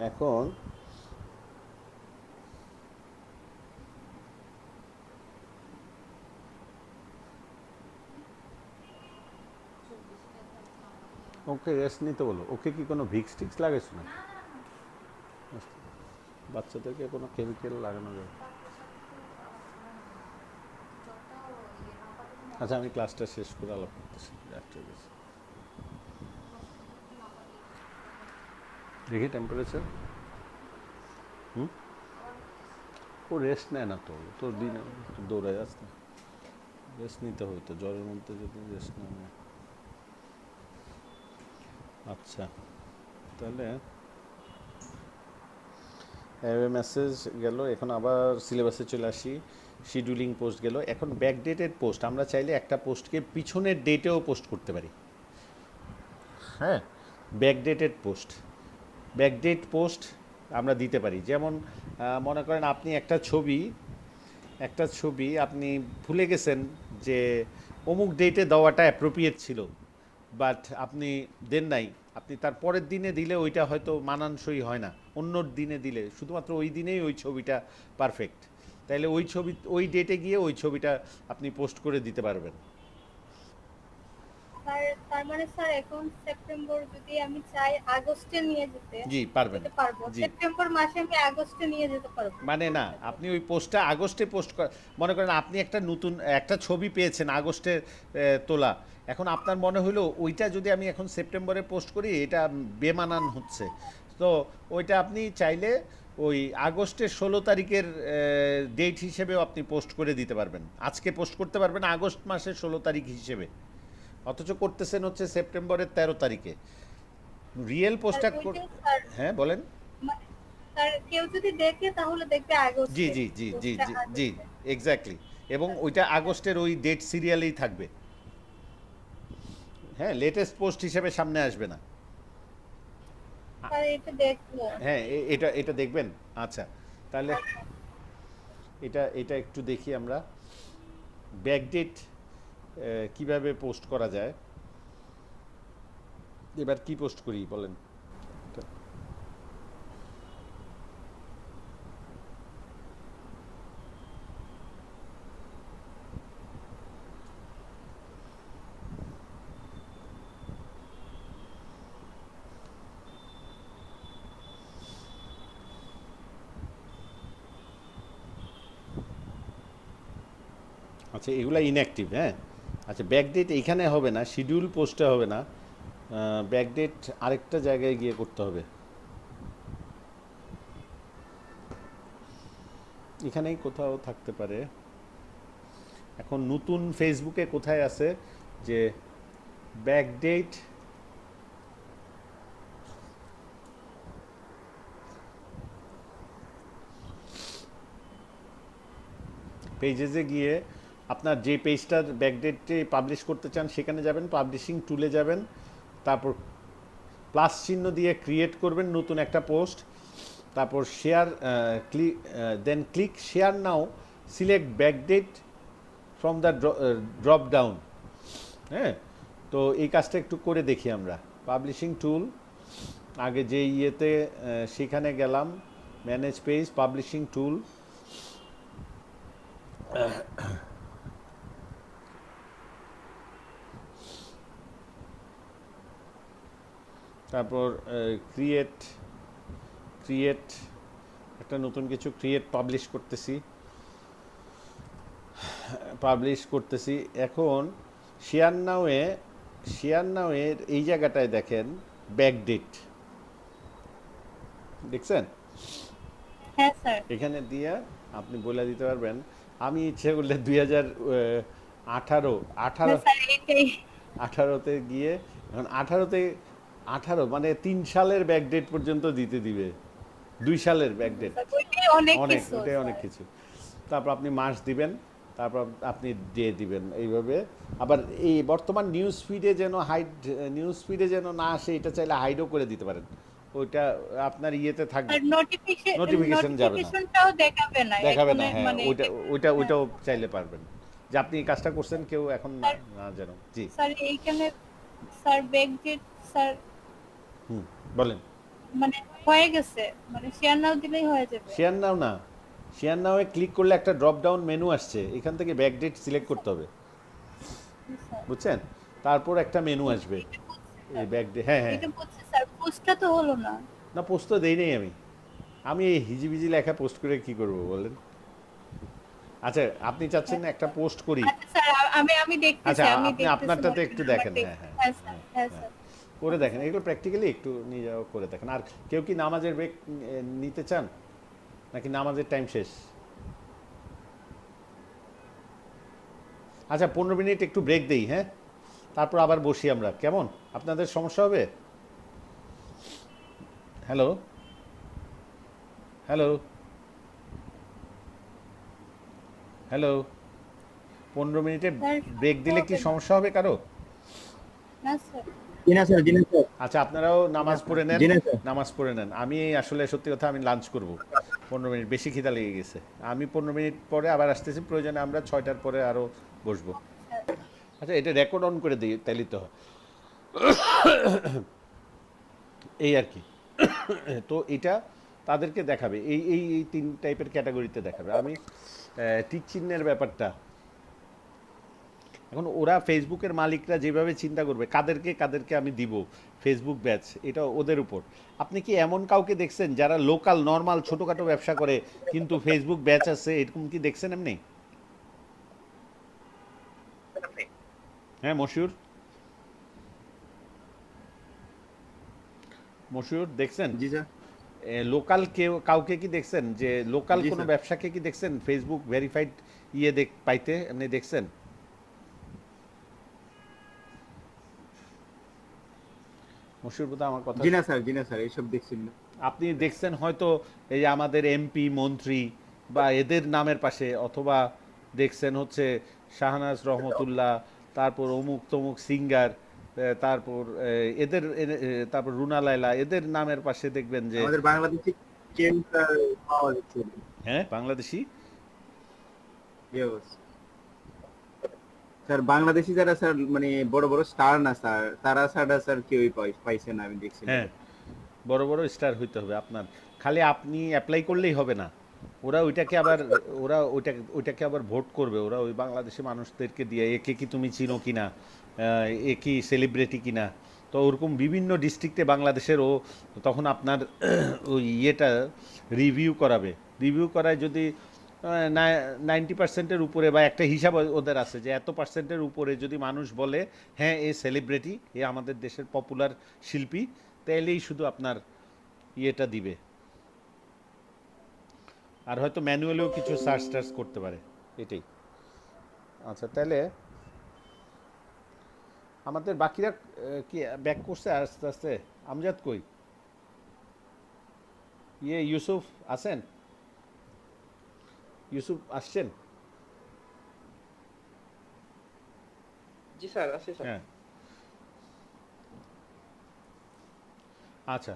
এখন ওকে রেস্ট নিতে বলো। ওকে কি কোনো ভিক্স টিক্স লাগাইছো না? বাচ্চাদেরকে কোনো কেমিক্যাল লাগানো যাবে? আচ্ছা, আমি ক্লাসটা শেষ করে আলাপ করতেছি। দেখি টেম্পারেচার। ও রেস্ট নেয় না তো, তোর দিনে দৌড়ায় আসতে রেস্ট নিতে হবে তো, জ্বরের মধ্যে যদি রেস্ট না নেয়। আচ্ছা, তাহলে মেসেজ গেল। এখন আবার সিলেবাসে চলে আসি। শিডিউলিং পোস্ট গেল। এখন ব্যাকডেটেড পোস্ট আমরা চাইলে একটা পোস্টকে পিছনের ডেটেও পোস্ট করতে পারি। হ্যাঁ, ব্যাকডেটেড পোস্ট আমরা দিতে পারি। যেমন মনে করেন আপনি একটা ছবি আপনি ভুলে গেছেন যে অমুক ডেটে দেওয়াটা অ্যাপ্রোপ্রিয়েট ছিল, বাট আপনি দেন নাই। আপনি তার পরের দিনে দিলে ওইটা হয়তো মানানসই হয় না, অন্য দিনে দিলে শুধুমাত্র ওই দিনেই ওই ছবিটা পারফেক্ট। তাইলে ওই ডেটে গিয়ে ওই ছবিটা আপনি পোস্ট করে দিতে পারবেন। তার মানে স্যার এখন সেপ্টেম্বর যদি আমি চাই আগস্টে নিয়ে যেতে, জি পারবেন। পারবো। জি, সেপ্টেম্বর মাসে আমি আগস্টে নিয়ে যেতে পারবো। মানে না, আপনি ওই পোস্টটা আগস্টে মনে করেন আপনি একটা ছবি পেয়েছেন আগস্টে তোলা। এখন আপনার মনে হলো ওইটা যদি আমি এখন সেপ্টেম্বরে পোস্ট করি এটা বেমানান হচ্ছে, তো ওইটা আপনি চাইলে ওই আগস্টের 16 তারিখের ডেট হিসেবেও আপনি পোস্ট করে দিতে পারবেন। আজকে পোস্ট করতে পারবেন আগস্ট মাসের 16 তারিখ হিসেবে, অথচ করতেছেন হচ্ছে সেপ্টেম্বরের 13 তারিখে। রিয়েল পোস্টটা হ্যাঁ বলেন। স্যার কেউ যদি দেখে তাহলে দেখবে আগস্টে। জি জি জি জি জি জি, এক্স্যাক্টলি। এবং ওইটা আগস্টের ওই ডেট সিরিয়ালেই থাকবে। হ্যাঁ, লেটেস্ট পোস্ট হিসেবে সামনে আসবে না। স্যার এটা দেখবো। হ্যাঁ, এটা এটা দেখবেন। আচ্ছা, তাহলে এটা এটা একটু দেখি আমরা ব্যাকডেট কিভাবে পোস্ট করা যায়। এবার কি পোস্ট করি বলেন। আচ্ছা, এগুলা ইনঅ্যাক্টিভ। হ্যাঁ, আচ্ছা, ব্যাকডেট এইখানে হবে না, শিডিউল পোস্টে হবে না, ব্যাকডেট আরেকটা জায়গায় গিয়ে করতে হবে। এখানেই কোথাও থাকতে পারে। এখন নতুন ফেসবুকে কোথায় আছে যে ব্যাকডেট, পেজেসে গিয়ে আপনার যে পেজটার ব্যাকডেটে পাবলিশ করতে চান সেখানে যাবেন, পাবলিশিং টুলে যাবেন, তারপর প্লাস চিহ্ন দিয়ে ক্রিয়েট করবেন নতুন একটা পোস্ট, তারপর share then click share now, select backdate from the drop down. হ্যাঁ, তো এই কাজটা একটু করে দেখি আমরা। পাবলিশিং টুল, আগে যে ইয়েতে সেখানে গেলাম, ম্যানেজ পেজ, পাবলিশিং টুল, তারপর ক্রিয়েট ক্রিয়েট একটা নতুন কিছু ক্রিয়েট পাবলিশ করতেছি। এখন শেয়ার নাওয়ের এই জায়গাটায় দেখেন ব্যাকডেট, দেখছেন? হ্যাঁ স্যার। এখানে দিয়ে আপনি বলে দিতে পারবেন আমি ইচ্ছে করলে 2018 হ্যাঁ স্যার এটাই। 18তে গিয়ে, এখন 18 মানে 3 সালের ব্যাকডেট পর্যন্ত দিতে দিবে, 2 সালের ব্যাকডেট, ওইটাই অনেক অনেক, কিছু। ওটাই অনেক কিছু। তারপর আপনি মাস দিবেন, তারপর আপনি দিয়ে দিবেন এইভাবে। আবার এই বর্তমান নিউজ ফিডে যেন না আসে, এটা চাইলে হাইডও করে দিতে পারেন, ওইটা আপনার ইয়েতে থাকবে, আর নোটিফিকেশন যাবে না, নোটিফিকেশনটাও দেখাবে না। এখানে হ্যাঁ, মানে ওইটাও চাইলে পারবেন যে আপনি এই কাজটা করছেন, কেউ এখন না যেন। জি স্যার এইখানে স্যার ব্যাকডেট স্যার বলেন। মানে হয়ে গেছে, মানে শেয়ার নাও দিলেই হয়ে যাবে। শেয়ার নাও না, শেয়ার নাও এ ক্লিক করলে একটা ড্রপ ডাউন মেনু আসছে, এখান থেকে ব্যাকডেট সিলেক্ট করতে হবে, বুঝছেন? তারপর একটা মেনু আসবে এই ব্যাকডেট। হ্যাঁ হ্যাঁ, এটা বলছি স্যার, পোস্টটা তো হলো না। না পোস্ট তো দেই নেই আমি এই হিজিবিজি লেখা পোস্ট করে কি করব বলেন? আচ্ছা, আপনি চাচ্ছেন একটা পোস্ট করি? আচ্ছা স্যার আমি দেখতেছি, আচ্ছা, আমি আপনি আপনারটাতে একটু দেখেন। হ্যাঁ হ্যাঁ, হ্যাঁ স্যার, হ্যাঁ স্যার। করে দেখেন, এগুলো প্র্যাকটিক্যালি একটু নিজেও করে দেখেন। আর কেউ কি নামাজের ব্রেক নিতে চান, নাকি নামাজের টাইম শেষ? আচ্ছা, 15 মিনিট একটু ব্রেক দেই, হ্যাঁ, তারপর আবার বসি আমরা, কেমন? আপনাদের সমস্যা হবে? হ্যালো হ্যালো হ্যালো 15 মিনিটের ব্রেক দিলে কি সমস্যা হবে কারো? না স্যার। জি না স্যার, জি না স্যার। আচ্ছা, আপনারাও নামাজ পড়ে নেন, জি না স্যার। নামাজ পড়ে নেন। আমি আসলে সত্যি কথা, আমি লাঞ্চ করব, 15 মিনিট বেশি খিদা লেগে গেছে। আমি 15 মিনিট পরে আবার আসতেছি, প্রয়োজনে আমরা 6টার পরে আরও বসবো। আচ্ছা, এটা রেকর্ড অন করে দিই, তাইলে তো হয়। এই আর কি। তো এটা তাদেরকে দেখাবে, এই এই এই 3 টাইপের ক্যাটাগরিতে দেখাবে। আমি টিক চিহ্নের ব্যাপারটা, এখন ওরা ফেসবুকের মালিকরা যেভাবে চিন্তা করবে কাদেরকে আমি দিব ফেসবুক ব্যাচ, এটা ওদের উপর। আপনি কি এমন কাউকে দেখছেন যারা লোকাল নর্মাল ছোটোখাটো ব্যবসা করে কিন্তু ফেসবুক ব্যাচ আছে, এরকম কি দেখছেন এমনি? হ্যাঁ মশিউর দেখছেন? জি স্যার। লোকাল কাউকে কি দেখছেন, যে লোকাল জি কোনো স্যার। ব্যবসাকে কি দেখছেন ফেসবুক ভেরিফাইড পাইতে এমনি দেখছেন? মশিউর বোধহয় আমার কথা। জি না স্যার, জি না স্যার, এইসব দেখছি না। আপনি দেখছেন হয়তো এই যে আমাদের এমপি মন্ত্রী বা এদের নামের পাশে, অথবা দেখছেন হচ্ছে শাহনাজ রহমতুল্লাহ, তারপর অমুক তমুক সিঙ্গার, তারপর তারপর রুনা লায়লা, এদের নামের পাশে দেখবেন যে আমাদের বাংলাদেশি কেম স্যার পাওয়া যাচ্ছে না। হ্যাঁ বাংলাদেশি Yes. স্যার বাংলাদেশি যারা স্যার মানে বড় বড় স্টার না স্যার, তারা ছাড়া স্যার কেউই পাইছে না, আমি দেখছি। হ্যাঁ বড় বড় স্টার হইতে হবে আপনার, খালি আপনি অ্যাপ্লাই করলেই হবে না, ওইটাকে আবার ভোট করবে, ওরা ওই বাংলাদেশি মানুষদেরকে দিয়ে একে কি তুমি চিনো কিনা, এ কি সেলিব্রিটি কিনা, তো ওরকম বিভিন্ন ডিস্ট্রিক্টে বাংলাদেশের ও তখন আপনার ওই ইয়েটা রিভিউ করাবে, রিভিউ করায় যদি 90%-এর উপরে বা একটা হিসাব ওদের আছে যে এত পার্সেন্টের উপরে যদি মানুষ বলে হ্যাঁ এ সেলিব্রিটি, এ আমাদের দেশের পপুলার শিল্পী, তাইলেই শুধু আপনার ইয়েটা দিবে, আর হয়তো ম্যানুয়ালিও কিছু সার্চ টার্চ করতে পারে, এটাই। আচ্ছা তাহলে আমাদের বাকিরা কি ব্যাক করছে আস্তে আস্তে? আমজাদ কই? ইউসুফ আছেন? ইউসুফ আসছেন? জি স্যার, আছে স্যার। হ্যাঁ আচ্ছা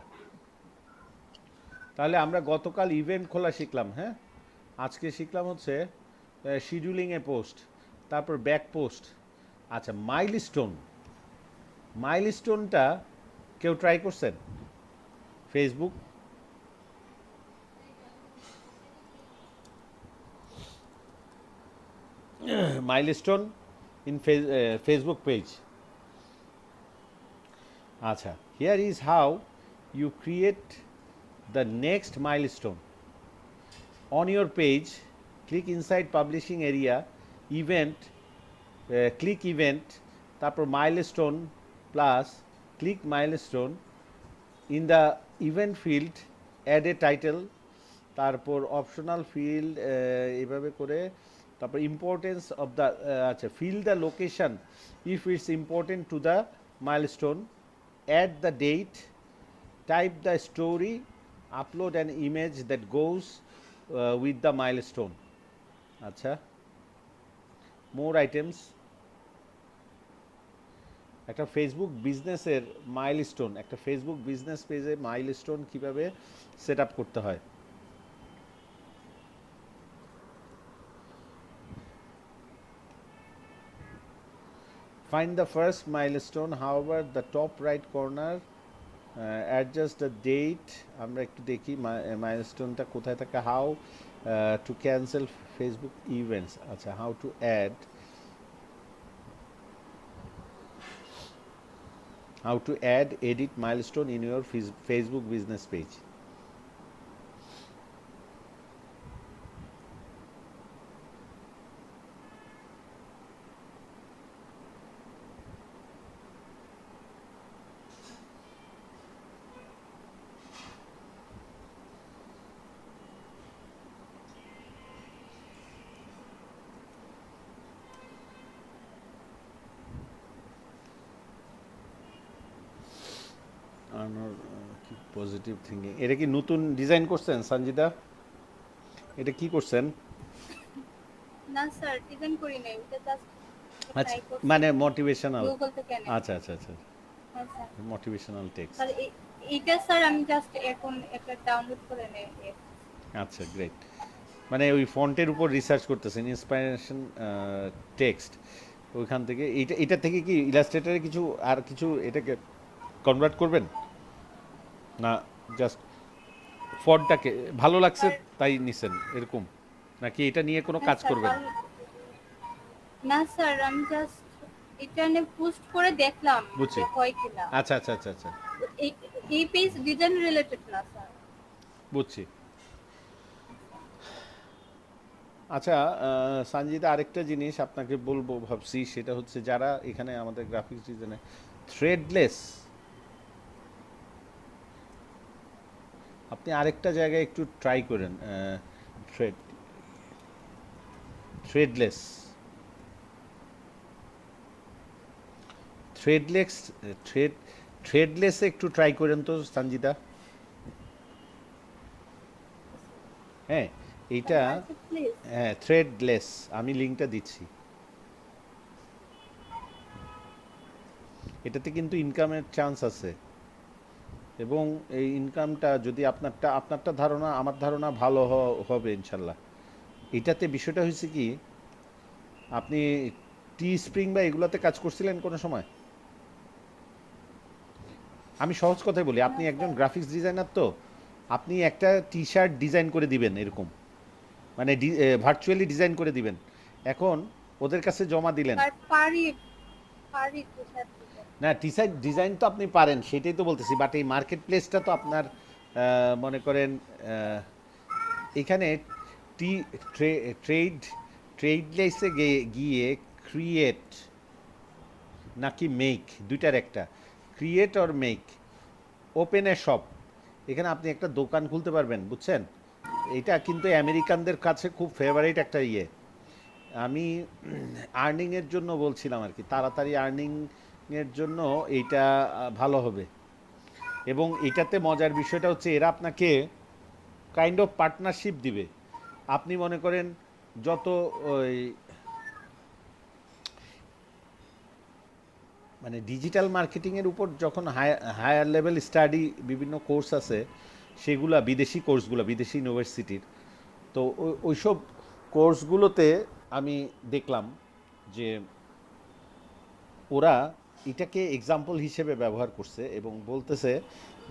তাহলে আমরা গতকাল ইভেন্ট খোলা শিখলাম, হ্যাঁ আজকে শিখলাম হচ্ছে শিডিউলিংয়ে পোস্ট, তারপর ব্যাক পোস্ট। আচ্ছা মাইলস্টোনটা কেউ ট্রাই করছেন? Facebook milestone in Facebook page. আচ্ছা here is how you create the next milestone on your page. Click inside publishing area, event, click event, তারপর milestone plus click milestone, in the event field add a title, তারপর optional field এভাবে করে, তারপর importance of the আচ্ছা fill the location if it's important to the milestone, add the date, type the story, upload an image that goes with the milestone. আচ্ছা more items, একটা Facebook বিজনেসের milestone, একটা Facebook business পেজে milestone কিভাবে set up করতে হয়। Find the first milestone, however the top right corner, adjust the date, আমরা একটু দেখি মাইলস্টোনটা কোথায় থাকে, how to cancel Facebook events, আচ্ছা how to add, how to add edit milestone in your Facebook business page. Positive thinking, এটা কি নতুন ডিজাইন করছেন সঞ্জিতা? এটা কি করছেন? না স্যার ডিজাইন করি নাই, এটা জাস্ট আচ্ছা মানে মোটিভেশনাল, গুগল থেকে নেই। আচ্ছা আচ্ছা আচ্ছা হ্যাঁ স্যার। মোটিভেশনাল টেক্সট, স্যার এটা স্যার আমি জাস্ট এখন একটা ডাউনলোড করে নেই। আচ্ছা গ্রেট, মানে ওই ফন্টের উপর রিসার্চ করতেছেন, ইন্সপিরেশন টেক্সট, ওইখান থেকে এটা থেকে কি ইলাস্ট্রেটরে কিছু আর কিছু এটাকে কনভার্ট করবেন না জাস্ট ফন্টটাকে ভালো লাগছে তাই নিছেন এরকম, নাকি এটা নিয়ে কোনো কাজ করবেন? না স্যার আমি জাস্ট এটা নিয়ে পোস্ট করে দেখলাম বুঝছি। যে হয় কিনা। আচ্ছা আচ্ছা আচ্ছা আচ্ছা এই পেজ ডিজাইন রিলেটেড না স্যার। বুঝছি। আচ্ছা সঞ্জিতা আরেকটা জিনিস আপনাকে বলবো ভাবছি, সেটা হচ্ছে যারা এখানে আমাদের গ্রাফিক্স ডিজাইনে থ্রেডলেস, আপনি আরেকটা জায়গায় একটু ট্রাই করেন, থ্রেডলেস থ্রেডলেসে একটু ট্রাই করেন তো সঞ্জিতা। হ্যাঁ এইটা হ্যাঁ থ্রেডলেস, আমি লিঙ্কটা দিচ্ছি। এটাতে কিন্তু ইনকামের চান্স আছে, এবং এই ইনকামটা যদি আপনারটা ধারণা, আমার ধারণা ভালো হবে ইনশাল্লাহ। এটাতে বিষয়টা হয়েছে কি, আপনি টি স্প্রিং বা এগুলোতে কাজ করছিলেন কোনো সময়? আমি সহজ কথাই বলি, আপনি একজন গ্রাফিক্স ডিজাইনার, তো আপনি একটা টি শার্ট ডিজাইন করে দিবেন এরকম, মানে ভার্চুয়ালি ডিজাইন করে দিবেন, এখন ওদের কাছে জমা দিলেন। বাট পারি পারি t-shirt দিতে। না, টি শার্ট ডিজাইন তো আপনি পারেন, সেটাই তো বলতেছি, বাট এই মার্কেট প্লেসটা তো আপনার মনে করেন এখানে টি ট্রেডলেসে গিয়ে ক্রিয়েট নাকি মেক, দুইটার একটা, create or make, open A shop, এখানে আপনি একটা দোকান খুলতে পারবেন, বুঝছেন? এটা কিন্তু আমেরিকানদের কাছে খুব ফেভারিট একটা ইয়ে। আমি আর্নিংয়ের জন্য বলছিলাম আর কি, তাড়াতাড়ি আর্নিংয়ের জন্য এইটা ভালো হবে। এবং এটাতে মজার বিষয়টা হচ্ছে এরা আপনাকে কাইন্ড অফ পার্টনারশিপ দিবে। আপনি মনে করেন যত ওই মানে ডিজিটাল মার্কেটিংয়ের উপর যখন হায়ার লেভেল স্টাডি বিভিন্ন কোর্স আছে, সেগুলা বিদেশি কোর্সগুলো, বিদেশি ইউনিভার্সিটির, তো ওইসব কোর্সগুলোতে আমি দেখলাম যে ওরা এটাকে এক্সাম্পল হিসেবে ব্যবহার করছে এবং বলতেছে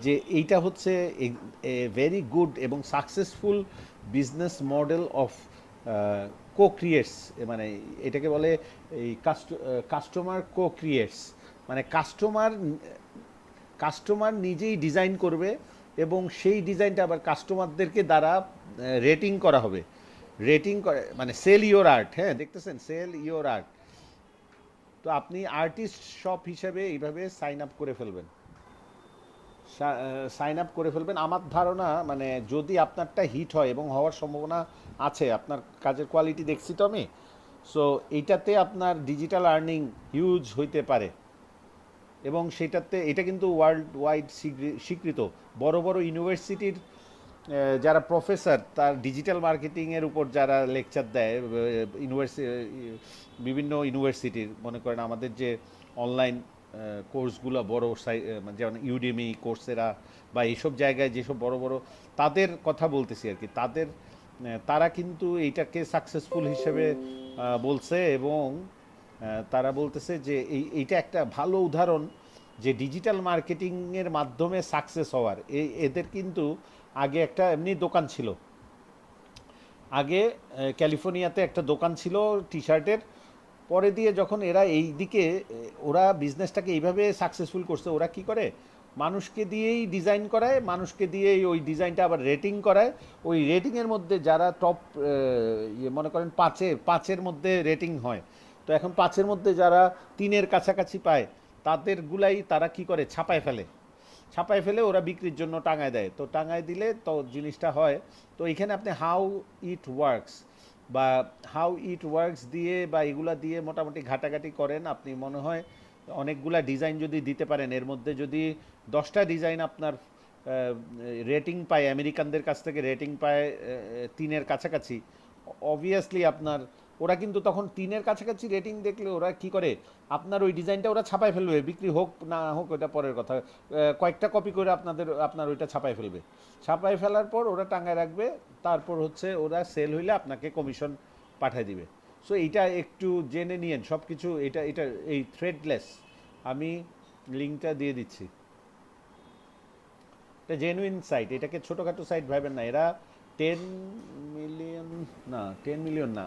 যে এইটা হচ্ছে এ ভেরি গুড এবং successful business model of co creates, মানে এটাকে বলে এই কাস্টমার কো ক্রিয়েটস, মানে কাস্টমার নিজেই ডিজাইন করবে এবং সেই ডিজাইনটা আবার কাস্টমারদেরকে দ্বারা রেটিং করা হবে। রেটিং করে মানে সেল ইওর আর্ট, হ্যাঁ দেখতেছেন, সেল ইওর আর্ট। তো আপনি আর্টিস্ট শপ হিসেবে এইভাবে সাইন আপ করে ফেলবেন, আমার ধারণা মানে যদি আপনারটা হিট হয়, এবং হওয়ার সম্ভাবনা আছে, আপনার কাজের কোয়ালিটি দেখছি তো আমি, সো এইটাতে আপনার ডিজিটাল আর্নিং হিউজ হইতে পারে। এবং সেটাতে এটা কিন্তু ওয়ার্ল্ড ওয়াইড স্বীকৃত, বড় বড় ইউনিভার্সিটির যারা প্রফেসর, তার ডিজিটাল মার্কেটিংয়ের উপর যারা লেকচার দেয়, বিভিন্ন ইউনিভার্সিটির, মনে করেন আমাদের যে অনলাইন কোর্সগুলো বড় যেমন ইউডেমি, কোর্সেরা বা এইসব জায়গায় যেসব বড় বড়, তাদের কথা বলতেছি আর কি, তারা কিন্তু এইটাকে সাকসেসফুল হিসেবে বলছে, এবং তারা বলতেছে যে এইটা একটা ভালো উদাহরণ যে ডিজিটাল মার্কেটিংয়ের মাধ্যমে সাকসেস হওয়ার। এদের কিন্তু আগে একটা এমনি দোকান ছিল, আগে ক্যালিফোর্নিয়াতে একটা দোকান ছিল টি শার্টের, পরে দিয়ে যখন এরা এই দিকে ওরা বিজনেসটাকে এইভাবে সাকসেসফুল করছে, ওরা কি করে, মানুষকে দিয়েই ডিজাইন করায়, মানুষকে দিয়েই ওই ডিজাইনটা আবার রেটিং করায়, ওই রেটিংয়ের মধ্যে যারা টপ মনে করেন পাঁচের মধ্যে রেটিং হয়, তো এখন 5-এর মধ্যে যারা 3-এর কাছাকাছি পায়, তাদেরগুলাই তারা কি করে, ছাপায় ফেলে ওরা বিক্রির জন্য টাঙায় দেয়। তো টাঙায় দিলে তো জিনিসটা হয়। তো এখানে আপনি হাউ ইট ওয়ার্কস দিয়ে বা এগুলা দিয়ে মোটামুটি ঘাটাঘাটি করেন, আপনি মনে হয় অনেকগুলা ডিজাইন যদি দিতে পারেন, এর মধ্যে যদি 10টা ডিজাইন আপনার রেটিং পায়, আমেরিকানদের কাছ থেকে রেটিং পায় 3-এর কাছাকাছি, অবভিয়াসলি আপনার, ওরা কিন্তু তখন 3-এর কাছাকাছি রেটিং দেখলে ওরা কি করে, আপনার ওই ডিজাইনটা ওরা ছাপায় ফেলবে, বিক্রি হোক না হোক ওটা পরের কথা, কয়েকটা কপি করে আপনার ওইটা ছাপায় ফেলবে, ছাপায় ফেলার পর ওরা টাঙায় রাখবে, তারপর হচ্ছে ওরা সেল হইলে আপনাকে কমিশন পাঠিয়ে দিবে। সো এইটা একটু জেনে নিয়েন সব কিছু, এটা এই থ্রেডলেস, আমি লিঙ্কটা দিয়ে দিচ্ছি, এটা জেনুইন সাইট, এটাকে ছোটোখাটো সাইট ভাবেন না, এরা 10 মিলিয়ন না,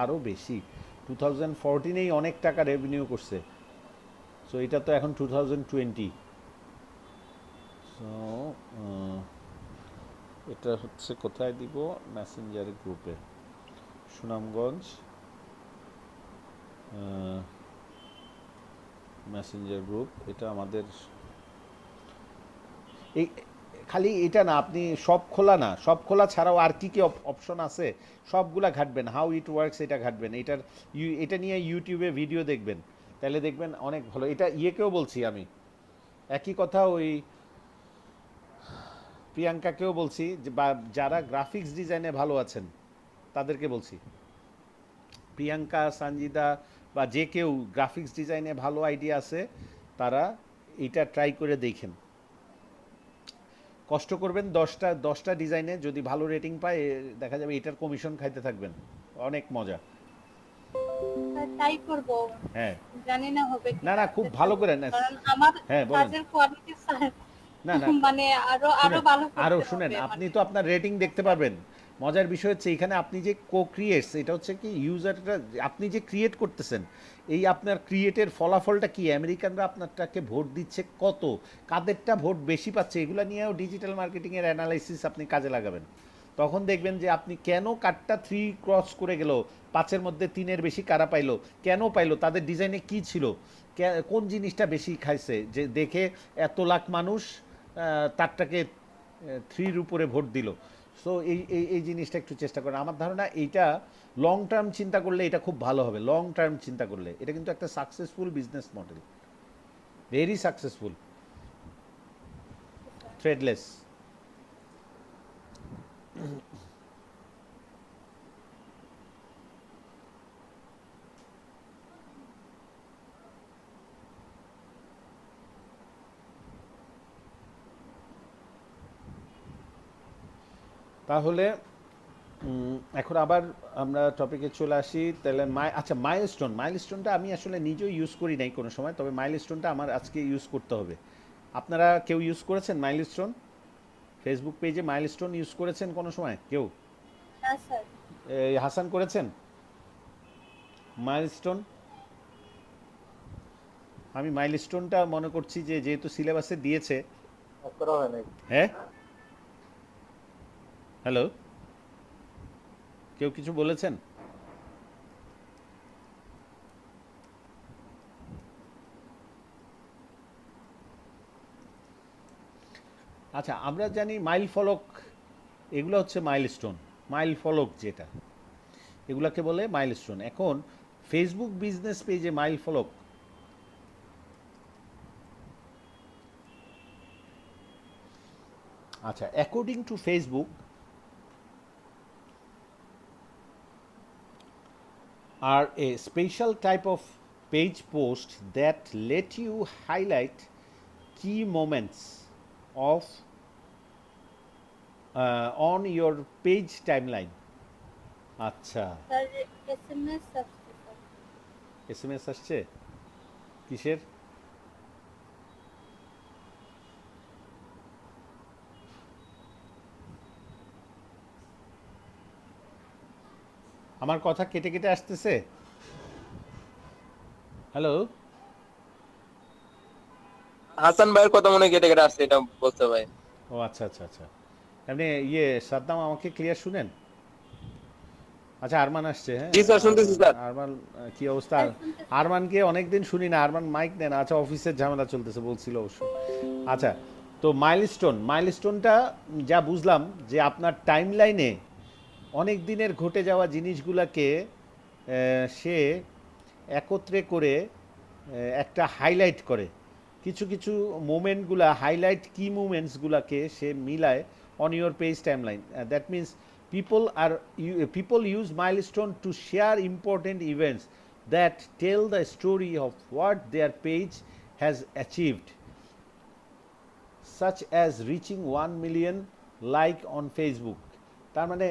আরও বেশি, 2014-এই অনেক টাকা রেভিনিউ করছে। সো এটা তো এখন 2020, সো এটা হচ্ছে কোথায় দিব, মেসেঞ্জার গ্রুপে, সুনামগঞ্জ মেসেঞ্জার গ্রুপ, এটা আমাদের এই খালি এটা না, আপনি সব খোলা ছাড়াও আর কি অপশন আছে সবগুলা ঘাটবেন, হাউ ইট ওয়ার্কস এটা ঘাটবেন, এটা নিয়ে ইউটিউবে ভিডিও দেখবেন, তাহলে দেখবেন অনেক ভালো। এটা ইয়েকেও বলছি আমি, একই কথা ওই প্রিয়াঙ্কাকেও বলছি, যে বা যারা গ্রাফিক্স ডিজাইনে ভালো আছেন তাদেরকে বলছি, প্রিয়াঙ্কা, সঞ্জিদা বা যে কেউ গ্রাফিক্স ডিজাইনে ভালো আইডিয়া আছে, তারা এটা ট্রাই করে দেখেন। কষ্ট করবেন 10টা ডিজাইনে, যদি ভালো রেটিং পায় দেখা যাবে এটার কমিশন খাইতে থাকবেন, অনেক মজা। তাই করব। হ্যাঁ জানি না হবে কি না খুব ভালো করে না। কারণ আমার হ্যাঁ বলেন। কাজের কোয়ালিটি স্যার না মানে আরো ভালো করতে আরো হবে, শুনেন, মানে আপনি তো আপনার রেটিং দেখতে পারবেন। মজার বিষয় হচ্ছে এখানে আপনি যে ক্রিয়েটস, এটা হচ্ছে কি ইউজারটা আপনি যে ক্রিয়েট করতেছেন, এই আপনার ক্রিয়েটের ফলাফলটা কি, আমেরিকানরা আপনারটাকে ভোট দিচ্ছে কত, কাদেরটা ভোট বেশি পাচ্ছে, এগুলো নিয়েও ডিজিটাল মার্কেটিংয়ের অ্যানালাইসিস আপনি কাজে লাগাবেন। তখন দেখবেন যে আপনি কেন কার্ডটা 3 ক্রস করে গেল, 5-এর মধ্যে 3-এর বেশি কারা পাইলো, কেন পাইলো, তাদের ডিজাইনে কি ছিল, কোন জিনিসটা বেশি খাইছে, যে দেখে এত লাখ মানুষ তারটাকে 3-র উপরে ভোট দিল। সো এই জিনিসটা একটু চেষ্টা করেন। আমার ধারণা এইটা লং টার্ম চিন্তা করলে এটা খুব ভালো হবে। লং টার্ম চিন্তা করলে এটা কিন্তু একটা successful business model, very successful, Threadless. তাহলে এখন আবার আমরা টপিকে চলে আসি। তাহলে আচ্ছা মাইলস্টোনটা আমি আসলে নিজেও ইউজ করি নাই কোনো সময়, তবে মাইলস্টোনটা আমার আজকে ইউজ করতে হবে। আপনারা কেউ ইউজ করেছেন মাইলস্টোন? ফেসবুক পেজে মাইলস্টোন ইউজ করেছেন কোনো সময় কেউ? না স্যার। এই হাসান করেছেন মাইলস্টোন? আমি মাইলস্টোনটা মনে করছি যে যেহেতু সিলেবাসে দিয়েছে। হ্যাঁ হ্যালো, কেউ কিছু বলেছেন? আচ্ছা, আমরা জানি মাইল ফলক, এগুলো হচ্ছে মাইলস্টোন। মাইল ফলক যেটা, এগুলাকে বলে মাইলস্টোন। এখন ফেসবুক বিজনেস পেজে মাইল ফলক, আচ্ছা, according to Facebook are a special type of page post that let you highlight key moments of on your page timeline. আচ্ছা, স্যার এসএমএস আসছে স্যার। এসএমএস আসছে কিসের? আমার কথা কেটে কেটে আসতেছে? হ্যালো, হাসান ভাইয়ের কথা মনে হয় কেটে কেটে আসছে, এটা বলতে ভাই। ও আচ্ছা আচ্ছা আচ্ছা, আপনি সাদ্দাম আমাকে ক্লিয়ার শুনেন? আচ্ছা, আরমান আসছে। হ্যাঁ জি স্যার, শুনতেছি স্যার। আরমান কি অবস্থা? আরমানকে অনেকদিন শুনি না, আরমান মাইক নেন। আচ্ছা, অফিসের ঝামেলা চলতেছে বলছিল অবশ্য। আচ্ছা, তো মাইলস্টোনটা যা বুঝলাম যে আপনার টাইম লাইনে অনেক দিনের ঘটে যাওয়া জিনিসগুলোকে সে একত্রে করে একটা হাইলাইট করে, কিছু কিছু মোমেন্টগুলা হাইলাইট, কি মুমেন্টসগুলোকে সে মিলায় on your page timeline. That means people use milestone to share important events that tell the story of what their page has achieved, such as reaching 1 million like on Facebook. তার মানে